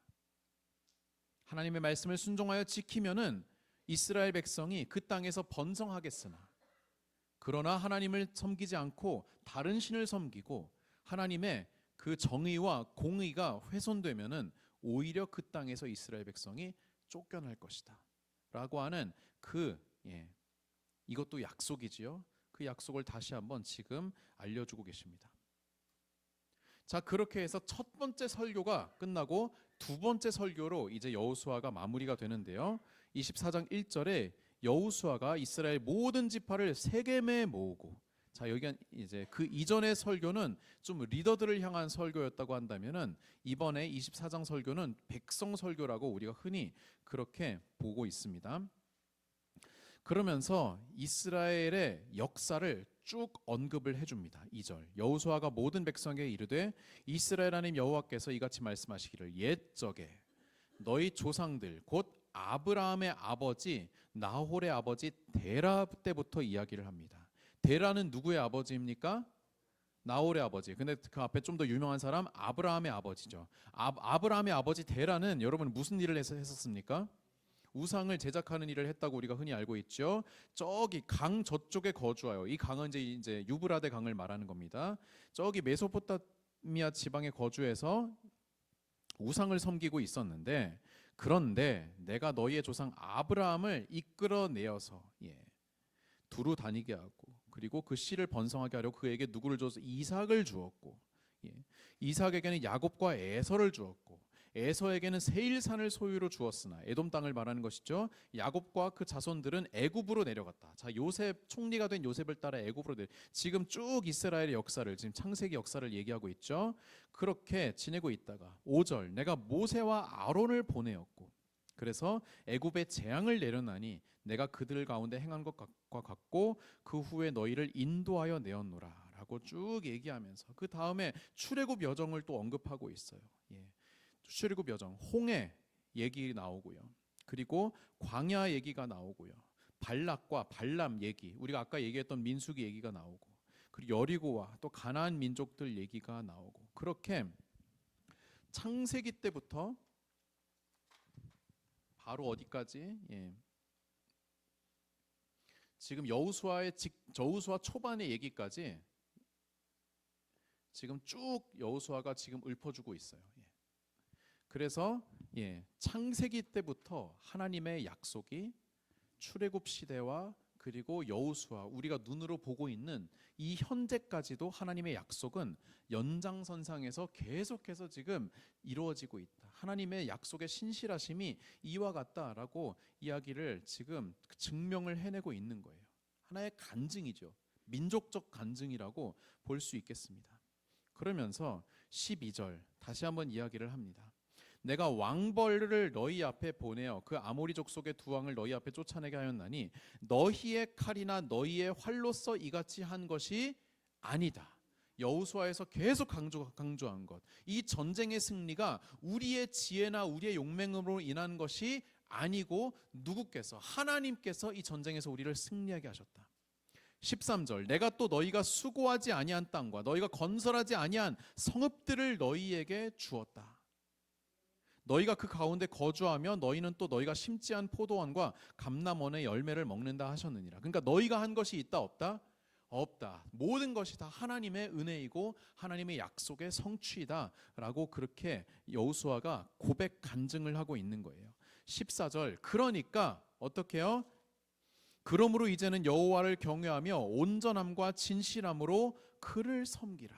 하나님의 말씀을 순종하여 지키면은 이스라엘 백성이 그 땅에서 번성하겠으나, 그러나 하나님을 섬기지 않고 다른 신을 섬기고 하나님의 그 정의와 공의가 훼손되면은 오히려 그 땅에서 이스라엘 백성이 쫓겨날 것이다 라고 하는 이것도 약속이지요. 그 약속을 다시 한번 지금 알려주고 계십니다. 자, 그렇게 해서 첫 번째 설교가 끝나고 두 번째 설교로 이제 여호수아가 마무리가 되는데요. 24장 1절에 여호수아가 이스라엘 모든 지파를 세겜에 모으고, 자, 여기가 이제 그 이전의 설교는 좀 리더들을 향한 설교였다고 한다면은 이번에 24장 설교는 백성 설교라고 우리가 흔히 그렇게 보고 있습니다. 그러면서 이스라엘의 역사를 쭉 언급을 해줍니다. 2절. 여호수아가 모든 백성에게 이르되 이스라엘 하나님 여호와께서 이같이 말씀하시기를 옛적에 너희 조상들 곧 아브라함의 아버지 나홀의 아버지 데라 때부터 이야기를 합니다. 데라는 누구의 아버지입니까? 나홀의 아버지. 근데 그 앞에 좀 더 유명한 사람 아브라함의 아버지죠. 아브라함의 아버지 데라는 여러분 무슨 일을 했었습니까? 우상을 제작하는 일을 했다고 우리가 흔히 알고 있죠. 저기 강 저쪽에 거주하여, 이 강은 이제 유브라데 강을 말하는 겁니다. 저기 메소포타미아 지방에 거주해서 우상을 섬기고 있었는데, 그런데 내가 너희의 조상 아브라함을 이끌어내어서 두루 다니게 하고, 그리고 그 씨를 번성하게 하려고 그에게 누구를 줘서 이삭을 주었고, 이삭에게는 야곱과 에서를 주었고, 에서에게는 세일산을 소유로 주었으나, 에돔 땅을 말하는 것이죠. 야곱과 그 자손들은 애굽으로 내려갔다. 자, 요셉, 총리가 된 요셉을 따라 애굽으로 지금 쭉 이스라엘의 역사를, 지금 창세기 역사를 얘기하고 있죠. 그렇게 지내고 있다가 5절, 내가 모세와 아론을 보내었고, 그래서 애굽에 재앙을 내려나니 내가 그들 가운데 행한 것과 같고 그 후에 너희를 인도하여 내었노라 라고 쭉 얘기하면서 그 다음에 출애굽 여정을 또 언급하고 있어요. 출애굽 여정, 홍해 얘기 나오고요. 그리고 광야 얘기가 나오고요. 발락과 발람 얘기, 우리가 아까 얘기했던 민수기 얘기가 나오고, 그리고 여리고와 또 가나안 민족들 얘기가 나오고, 그렇게 창세기 때부터 바로 어디까지? 지금 여호수아 초반의 얘기까지 지금 쭉 여호수아가 지금 읊어주고 있어요. 그래서 창세기 때부터 하나님의 약속이 출애굽 시대와 그리고 여호수아, 우리가 눈으로 보고 있는 이 현재까지도 하나님의 약속은 연장선상에서 계속해서 지금 이루어지고 있다. 하나님의 약속의 신실하심이 이와 같다라고 이야기를 지금 증명을 해내고 있는 거예요. 하나의 간증이죠. 민족적 간증이라고 볼 수 있겠습니다. 그러면서 12절 다시 한번 이야기를 합니다. 내가 왕벌을 너희 앞에 보내어 그 아모리 족속의 두 왕을 너희 앞에 쫓아내게 하였나니 너희의 칼이나 너희의 활로서 이같이 한 것이 아니다. 여호수아에서 계속 강조한 것, 이 전쟁의 승리가 우리의 지혜나 우리의 용맹으로 인한 것이 아니고 누구께서, 하나님께서 이 전쟁에서 우리를 승리하게 하셨다. 13절 내가 또 너희가 수고하지 아니한 땅과 너희가 건설하지 아니한 성읍들을 너희에게 주었다. 너희가 그 가운데 거주하며 너희는 또 너희가 심지 않은 포도원과 감람원의 열매를 먹는다 하셨느니라. 그러니까 너희가 한 것이 있다 없다? 없다. 모든 것이 다 하나님의 은혜이고 하나님의 약속의 성취이다라고 그렇게 여호수아가 고백 간증을 하고 있는 거예요. 14절 그러니까 어떻게 해요? 그러므로 이제는 여호와를 경외하며 온전함과 진실함으로 그를 섬기라.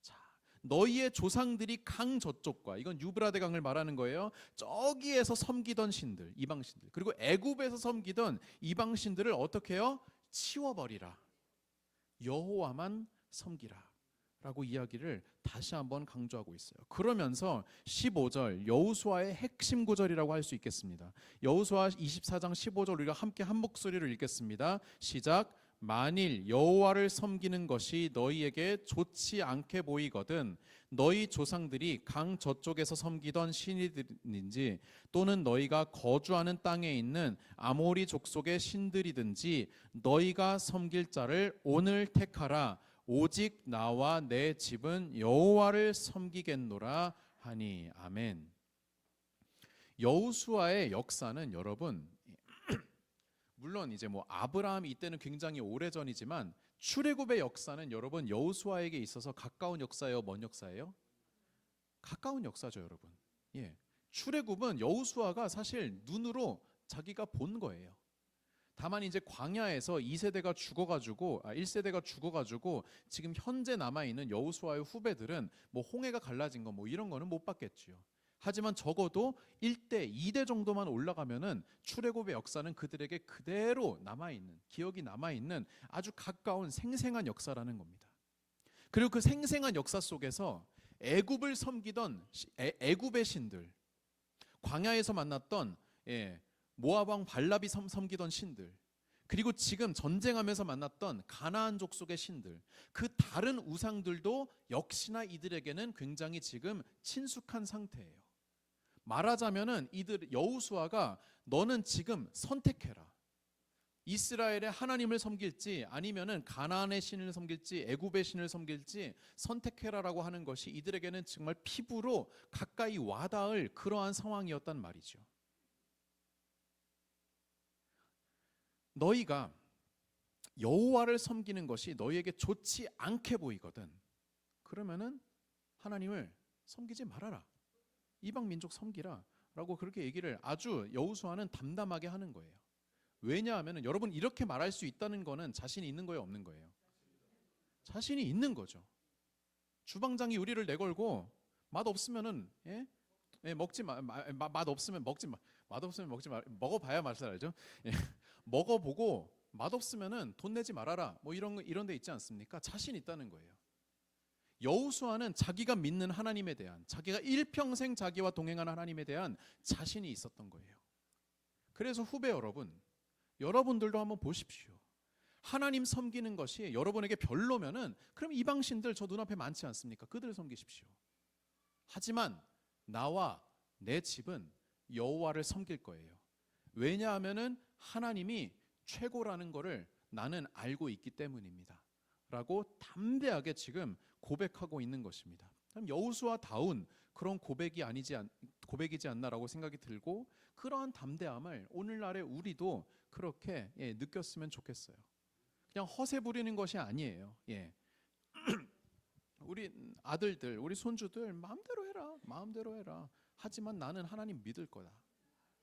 자, 너희의 조상들이 강 저쪽과, 이건 유브라데 강을 말하는 거예요. 저기에서 섬기던 신들, 이방 신들, 그리고 애굽에서 섬기던 이방 신들을 어떻게 해요? 치워버리라. 여호와만 섬기라 라고 이야기를 다시 한번 강조하고 있어요. 그러면서 15절 여호수아의 핵심 구절이라고 할 수 있겠습니다. 여호수아 24장 15절 우리가 함께 한 목소리로 읽겠습니다. 시작. 만일 여호와를 섬기는 것이 너희에게 좋지 않게 보이거든 너희 조상들이 강 저쪽에서 섬기던 신이든지 또는 너희가 거주하는 땅에 있는 아모리 족속의 신들이든지 너희가 섬길 자를 오늘 택하라. 오직 나와 내 집은 여호와를 섬기겠노라 하니. 아멘. 여호수아의 역사는 여러분 물론 이제 뭐 아브라함 이때는 굉장히 오래전이지만 출애굽의 역사는 여러분 여호수아에게 있어서 가까운 역사예요, 먼 역사예요? 가까운 역사죠, 여러분. 예. 출애굽은 여호수아가 사실 눈으로 자기가 본 거예요. 다만 이제 광야에서 2세대가 죽어가지고 1세대가 죽어가지고 지금 현재 남아있는 여호수아의 후배들은 뭐 홍해가 갈라진 거 뭐 이런 거는 못 봤겠지요. 하지만 적어도 1대, 2대 정도만 올라가면은 출애굽의 역사는 그들에게 그대로 남아있는, 기억이 남아있는 아주 가까운 생생한 역사라는 겁니다. 그리고 그 생생한 역사 속에서 애굽을 섬기던 애굽의 신들, 광야에서 만났던 모압 왕 발랍이 섬기던 신들, 그리고 지금 전쟁하면서 만났던 가나안 족속의 신들, 그 다른 우상들도 역시나 이들에게는 굉장히 지금 친숙한 상태예요. 말하자면은 이들 여호수아가 너는 지금 선택해라. 이스라엘의 하나님을 섬길지 아니면은 가나안의 신을 섬길지 애굽의 신을 섬길지 선택해라라고 하는 것이 이들에게는 정말 피부로 가까이 와닿을 그러한 상황이었단 말이죠. 너희가 여호와를 섬기는 것이 너희에게 좋지 않게 보이거든. 그러면은 하나님을 섬기지 말아라. 이방 민족 섬기라 라고 그렇게 얘기를 아주 여호수아는 담담하게 하는 거예요. 왜냐하면 여러분 이렇게 말할 수 있다는 거는 자신이 있는 거예요, 없는 거예요? 자신이 있는 거죠. 주방장이 요리를 내걸고 맛없으면은 먹지 마, 맛없으면 먹지 마, 맛없으면 먹지 마, 먹어봐야 맛을 알죠. 먹어보고 맛없으면은 돈 내지 말아라. 뭐 이런 데 있지 않습니까? 자신 있다는 거예요. 여호수아는 자기가 믿는 하나님에 대한, 자기가 일평생 자기와 동행하는 하나님에 대한 자신이 있었던 거예요. 그래서 후배 여러분, 여러분들도 한번 보십시오. 하나님 섬기는 것이 여러분에게 별로면은 그럼 이방신들 저 눈앞에 많지 않습니까? 그들을 섬기십시오. 하지만 나와 내 집은 여호와를 섬길 거예요. 왜냐하면은 하나님이 최고라는 것을 나는 알고 있기 때문입니다. 라고 담대하게 지금 고백하고 있는 것입니다. 그럼 여호수아다운 그런 고백이지 않나라고 생각이 들고, 그러한 담대함을 오늘날의 우리도 그렇게 느꼈으면 좋겠어요. 그냥 허세 부리는 것이 아니에요. 우리 아들들, 우리 손주들 마음대로 해라. 하지만 나는 하나님 믿을 거다.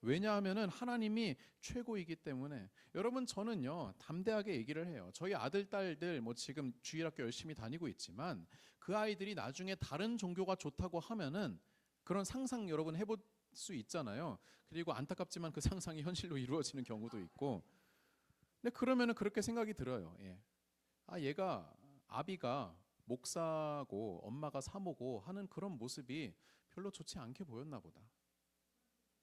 왜냐하면은 하나님이 최고이기 때문에. 여러분 저는요 담대하게 얘기를 해요. 저희 아들 딸들 뭐 지금 주일학교 열심히 다니고 있지만 그 아이들이 나중에 다른 종교가 좋다고 하면은 그런 상상 여러분 해볼 수 있잖아요. 그리고 안타깝지만 그 상상이 현실로 이루어지는 경우도 있고. 근데 그러면은 그렇게 생각이 들어요. 예. 아, 얘가 아비가 목사고 엄마가 사모고 하는 그런 모습이 별로 좋지 않게 보였나 보다.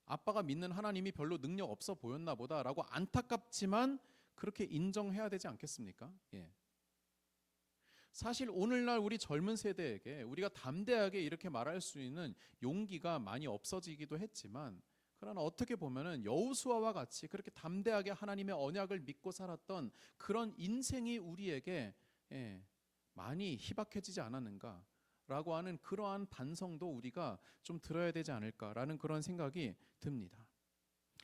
아빠가 믿는 하나님이 별로 능력 없어 보였나 보다라고 안타깝지만 그렇게 인정해야 되지 않겠습니까? 예. 사실 오늘날 우리 젊은 세대에게 우리가 담대하게 이렇게 말할 수 있는 용기가 많이 없어지기도 했지만, 그러나 어떻게 보면은 여호수아와 같이 그렇게 담대하게 하나님의 언약을 믿고 살았던 그런 인생이 우리에게 많이 희박해지지 않았는가라고 하는 그러한 반성도 우리가 좀 들어야 되지 않을까라는 그런 생각이 듭니다.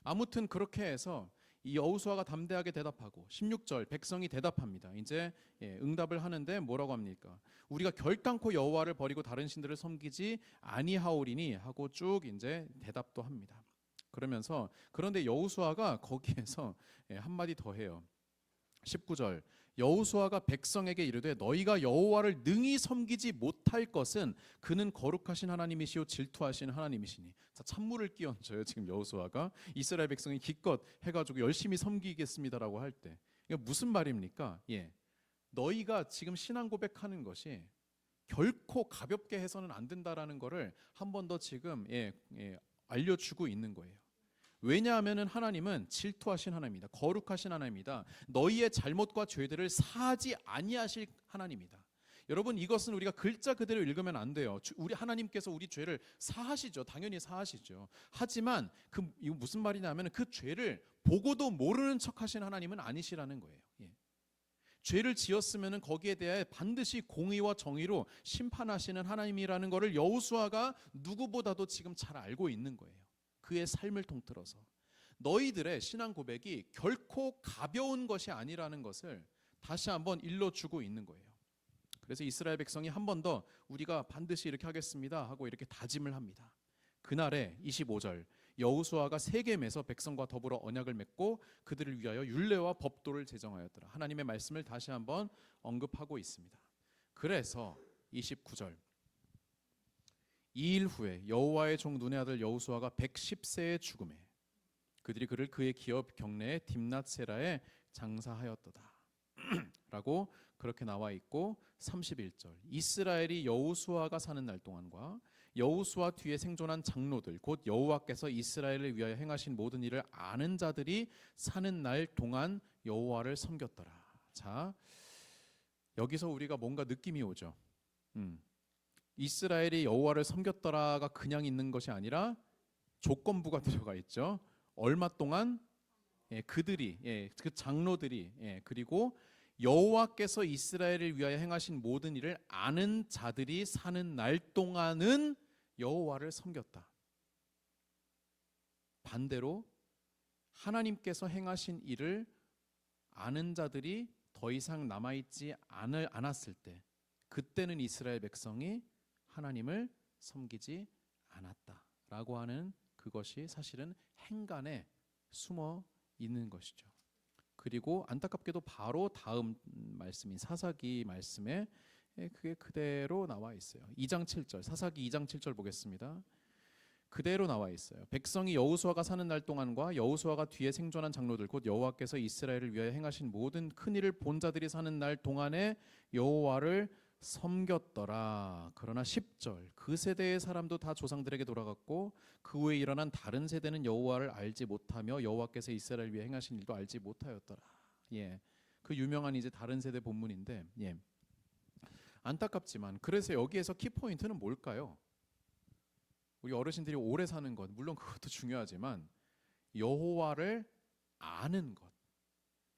아무튼 그렇게 해서 이 여호수아가 담대하게 대답하고 16절 백성이 대답합니다. 이제 응답을 하는데 뭐라고 합니까? 우리가 결단코 여호와를 버리고 다른 신들을 섬기지 아니하오리니 하고 쭉 이제 대답도 합니다. 그러면서 그런데 여호수아가 거기에서 한마디 더 해요. 19절 여호수아가 백성에게 이르되 너희가 여호와를 능히 섬기지 못할 것은 그는 거룩하신 하나님이시오 질투하시는 하나님이시니. 자, 찬물을 끼얹어요. 지금 여호수아가 이스라엘 백성이 기껏 해가지고 열심히 섬기겠습니다라고 할 때 이게 무슨 말입니까? 너희가 지금 신앙 고백하는 것이 결코 가볍게 해서는 안 된다라는 것을 한 번 더 지금 알려주고 있는 거예요. 왜냐하면 하나님은 질투하신 하나님이다. 거룩하신 하나님이다. 너희의 잘못과 죄들을 사하지 아니하실 하나님이다. 여러분, 이것은 우리가 글자 그대로 읽으면 안 돼요. 우리 하나님께서 우리 죄를 사하시죠. 당연히 사하시죠. 하지만 이거 무슨 말이냐면 그 죄를 보고도 모르는 척하신 하나님은 아니시라는 거예요. 죄를 지었으면 거기에 대해 반드시 공의와 정의로 심판하시는 하나님이라는 것을 여호수아가 누구보다도 지금 잘 알고 있는 거예요. 그의 삶을 통틀어서 너희들의 신앙 고백이 결코 가벼운 것이 아니라는 것을 다시 한번 일러주고 있는 거예요. 그래서 이스라엘 백성이 한 번 더 우리가 반드시 이렇게 하겠습니다 하고 이렇게 다짐을 합니다. 그날에 25절 여호수아가 세겜에서 백성과 더불어 언약을 맺고 그들을 위하여 율례와 법도를 제정하였더라. 하나님의 말씀을 다시 한번 언급하고 있습니다. 그래서 29절 이 일 후에 여호와의 종 눈의 아들 여호수아가 110세에 죽음에 그들이 그를 그의 기업 경내에 딥낫세라에 장사하였도다 라고 그렇게 나와 있고, 31절 이스라엘이 여호수아가 사는 날 동안과 여호수아 뒤에 생존한 장로들 곧 여호와께서 이스라엘을 위하여 행하신 모든 일을 아는 자들이 사는 날 동안 여호와를 섬겼더라. 자, 여기서 우리가 뭔가 느낌이 오죠. 이스라엘이 여호와를 섬겼더라가 그냥 있는 것이 아니라 조건부가 들어가 있죠. 얼마 동안 그들이 그 장로들이 그리고 여호와께서 이스라엘을 위하여 행하신 모든 일을 아는 자들이 사는 날 동안은 여호와를 섬겼다. 반대로 하나님께서 행하신 일을 아는 자들이 더 이상 남아있지 않았을 때, 그때는 이스라엘 백성이 하나님을 섬기지 않았다라고 하는 그것이 사실은 행간에 숨어 있는 것이죠. 그리고 안타깝게도 바로 다음 말씀인 사사기 말씀에 그게 그대로 나와 있어요. 2장 7절 사사기 2장 7절 보겠습니다. 그대로 나와 있어요. 백성이 여호수아가 사는 날 동안과 여호수아가 뒤에 생존한 장로들 곧 여호와께서 이스라엘을 위하여 행하신 모든 큰 일을 본 자들이 사는 날 동안에 여호와를 섬겼더라. 그러나 10절 그 세대의 사람도 다 조상들에게 돌아갔고 그 후에 일어난 다른 세대는 여호와를 알지 못하며 여호와께서 이스라엘을 위해 행하신 일도 알지 못하였더라. 그 유명한 이제 다른 세대 본문인데 안타깝지만 그래서 여기에서 키포인트는 뭘까요? 우리 어르신들이 오래 사는 것 물론 그것도 중요하지만 여호와를 아는 것,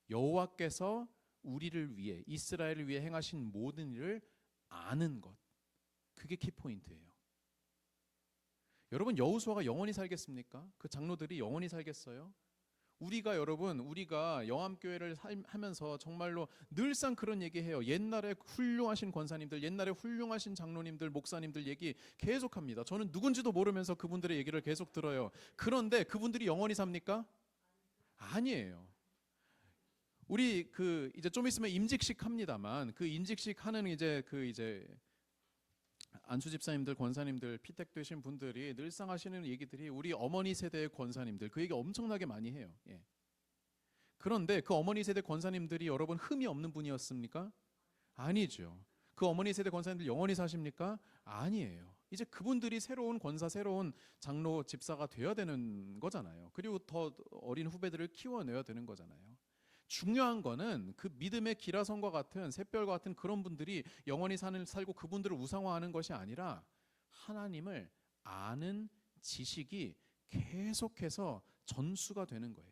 여호와께서 우리를 위해 이스라엘을 위해 행하신 모든 일을 아는 것, 그게 키포인트예요. 여러분, 여호수아가 영원히 살겠습니까? 그 장로들이 영원히 살겠어요? 우리가 영암교회를 하면서 정말로 늘상 그런 얘기해요. 옛날에 훌륭하신 권사님들, 옛날에 훌륭하신 장로님들, 목사님들 얘기 계속합니다. 저는 누군지도 모르면서 그분들의 얘기를 계속 들어요. 그런데 그분들이 영원히 삽니까? 아니에요. 우리 이제 좀 있으면 임직식 합니다만 그 임직식 하는 이제 안수 집사님들, 권사님들, 피택 되신 분들이 늘상 하시는 얘기들이 우리 어머니 세대의 권사님들 그 얘기 엄청나게 많이 해요. 예. 그런데 그 어머니 세대 권사님들이 여러분 흠이 없는 분이었습니까? 아니죠. 그 어머니 세대 권사님들 영원히 사십니까? 아니에요. 이제 그분들이 새로운 권사, 새로운 장로, 집사가 되어야 되는 거잖아요. 그리고 더 어린 후배들을 키워내야 되는 거잖아요. 중요한 거는 그 믿음의 기라성과 같은 샛별과 같은 그런 분들이 영원히 살고 그분들을 우상화하는 것이 아니라 하나님을 아는 지식이 계속해서 전수가 되는 거예요.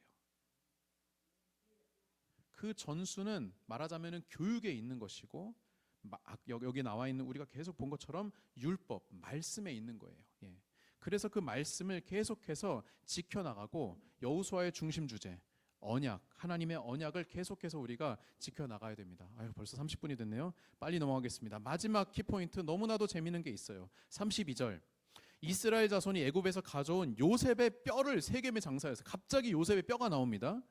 그 전수는 말하자면 교육에 있는 것이고 여기 나와 있는 우리가 계속 본 것처럼 율법, 말씀에 있는 거예요. 예. 그래서 그 말씀을 계속해서 지켜나가고 여호수아의 중심 주제 언약, 하나님의 언약을 계속해서 우리가 지켜나가야 됩니다. 아유, 벌써 30분이 됐네요. 빨리 넘어가겠습니다. 마지막 키포인트 너무나도 재미있는 게 있어요. 32절 이스라엘 자손이 애굽에서 가져온 요셉의 뼈를 세겜에 장사해서 갑자기 요셉의 뼈가 나옵니다.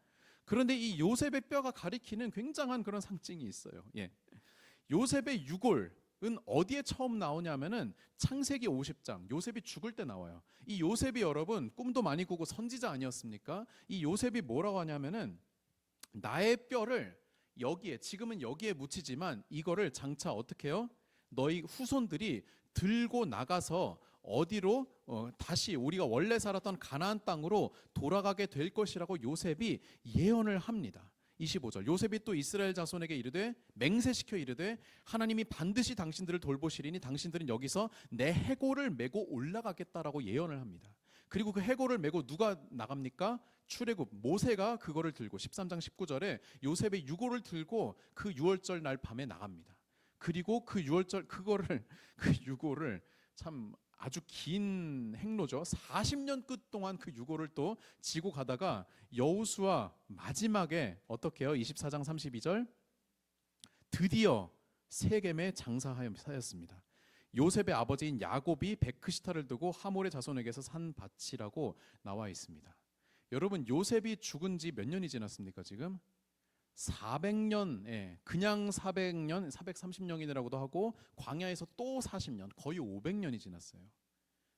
그런데 이 요셉의 뼈가 가리키는 굉장한 그런 상징이 있어요. 예. 요셉의 유골은 어디에 처음 나오냐면은 창세기 50장 요셉이 죽을 때 나와요. 이 요셉이 여러분 꿈도 많이 꾸고 선지자 아니었습니까? 이 요셉이 뭐라고 하냐면은 나의 뼈를 여기에 지금은 여기에 묻히지만 이거를 장차 어떻게 해요? 너희 후손들이 들고 나가서 어디로 다시 우리가 원래 살았던 가나안 땅으로 돌아가게 될 것이라고 요셉이 예언을 합니다. 25절 요셉이 또 이스라엘 자손에게 이르되 맹세시켜 이르되 하나님이 반드시 당신들을 돌보시리니 당신들은 여기서 내 해골을 메고 올라가겠다라고 예언을 합니다. 그리고 그 해골을 메고 누가 나갑니까? 출애굽 모세가 그거를 들고 13장 19절에 요셉의 유골을 들고 그 유월절 날 밤에 나갑니다. 그리고 그 유월절 그 유골을 참 아주 긴 행로죠. 40년 끝 동안 그 유골을 또 지고 가다가 여호수아 마지막에 어떻게 해요? 24장 32절 드디어 세겜에 장사하였습니다. 요셉의 아버지인 야곱이 베크시타를 두고 하몰의 자손에게서 산 밭이라고 나와 있습니다. 여러분 요셉이 죽은 지 몇 년이 지났습니까? 지금 400년, 예, 그냥 400년, 430년이라고도 하고 광야에서 또 40년, 거의 500년이 지났어요.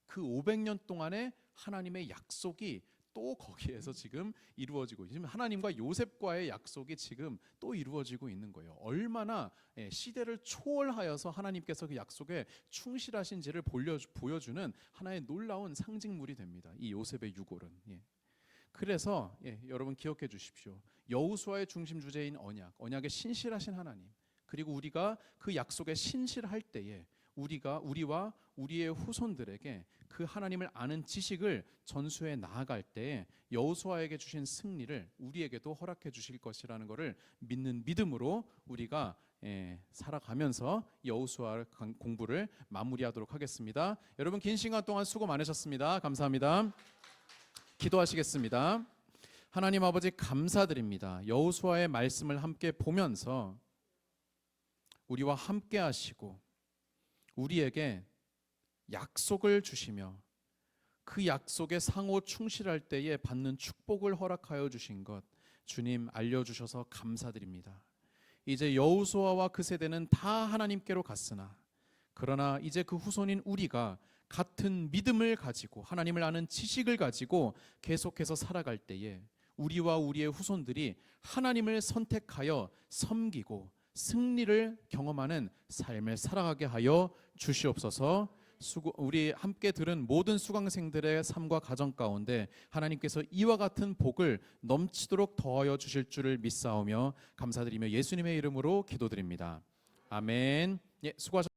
그 500년 동안에 하나님의 약속이 또 거기에서 지금 이루어지고 지금 하나님과 요셉과의 약속이 지금 또 이루어지고 있는 거예요. 얼마나 시대를 초월하여서 하나님께서 그 약속에 충실하신지를 보여주는 하나의 놀라운 상징물이 됩니다. 이 요셉의 유골은. 예. 그래서 여러분 기억해 주십시오. 여호수아의 중심 주제인 언약의 신실하신 하나님, 그리고 우리가 그 약속에 신실할 때에 우리와 우리의 후손들에게 그 하나님을 아는 지식을 전수해 나아갈 때에 여호수아에게 주신 승리를 우리에게도 허락해 주실 것이라는 것을 믿는 믿음으로 우리가 살아가면서 여호수아 공부를 마무리하도록 하겠습니다. 여러분 긴 시간 동안 수고 많으셨습니다. 감사합니다. 기도하시겠습니다. 하나님 아버지 감사드립니다. 여호수아의 말씀을 함께 보면서 우리와 함께 하시고 우리에게 약속을 주시며 그 약속에 상호 충실할 때에 받는 축복을 허락하여 주신 것 주님 알려주셔서 감사드립니다. 이제 여호수아와 그 세대는 다 하나님께로 갔으나 그러나 이제 그 후손인 우리가 같은 믿음을 가지고 하나님을 아는 지식을 가지고 계속해서 살아갈 때에 우리와 우리의 후손들이 하나님을 선택하여 섬기고 승리를 경험하는 삶을 살아가게 하여 주시옵소서. 우리 함께 들은 모든 수강생들의 삶과 가정 가운데 하나님께서 이와 같은 복을 넘치도록 더하여 주실 줄을 믿사오며 감사드리며 예수님의 이름으로 기도드립니다. 아멘. 수고하셨습니다.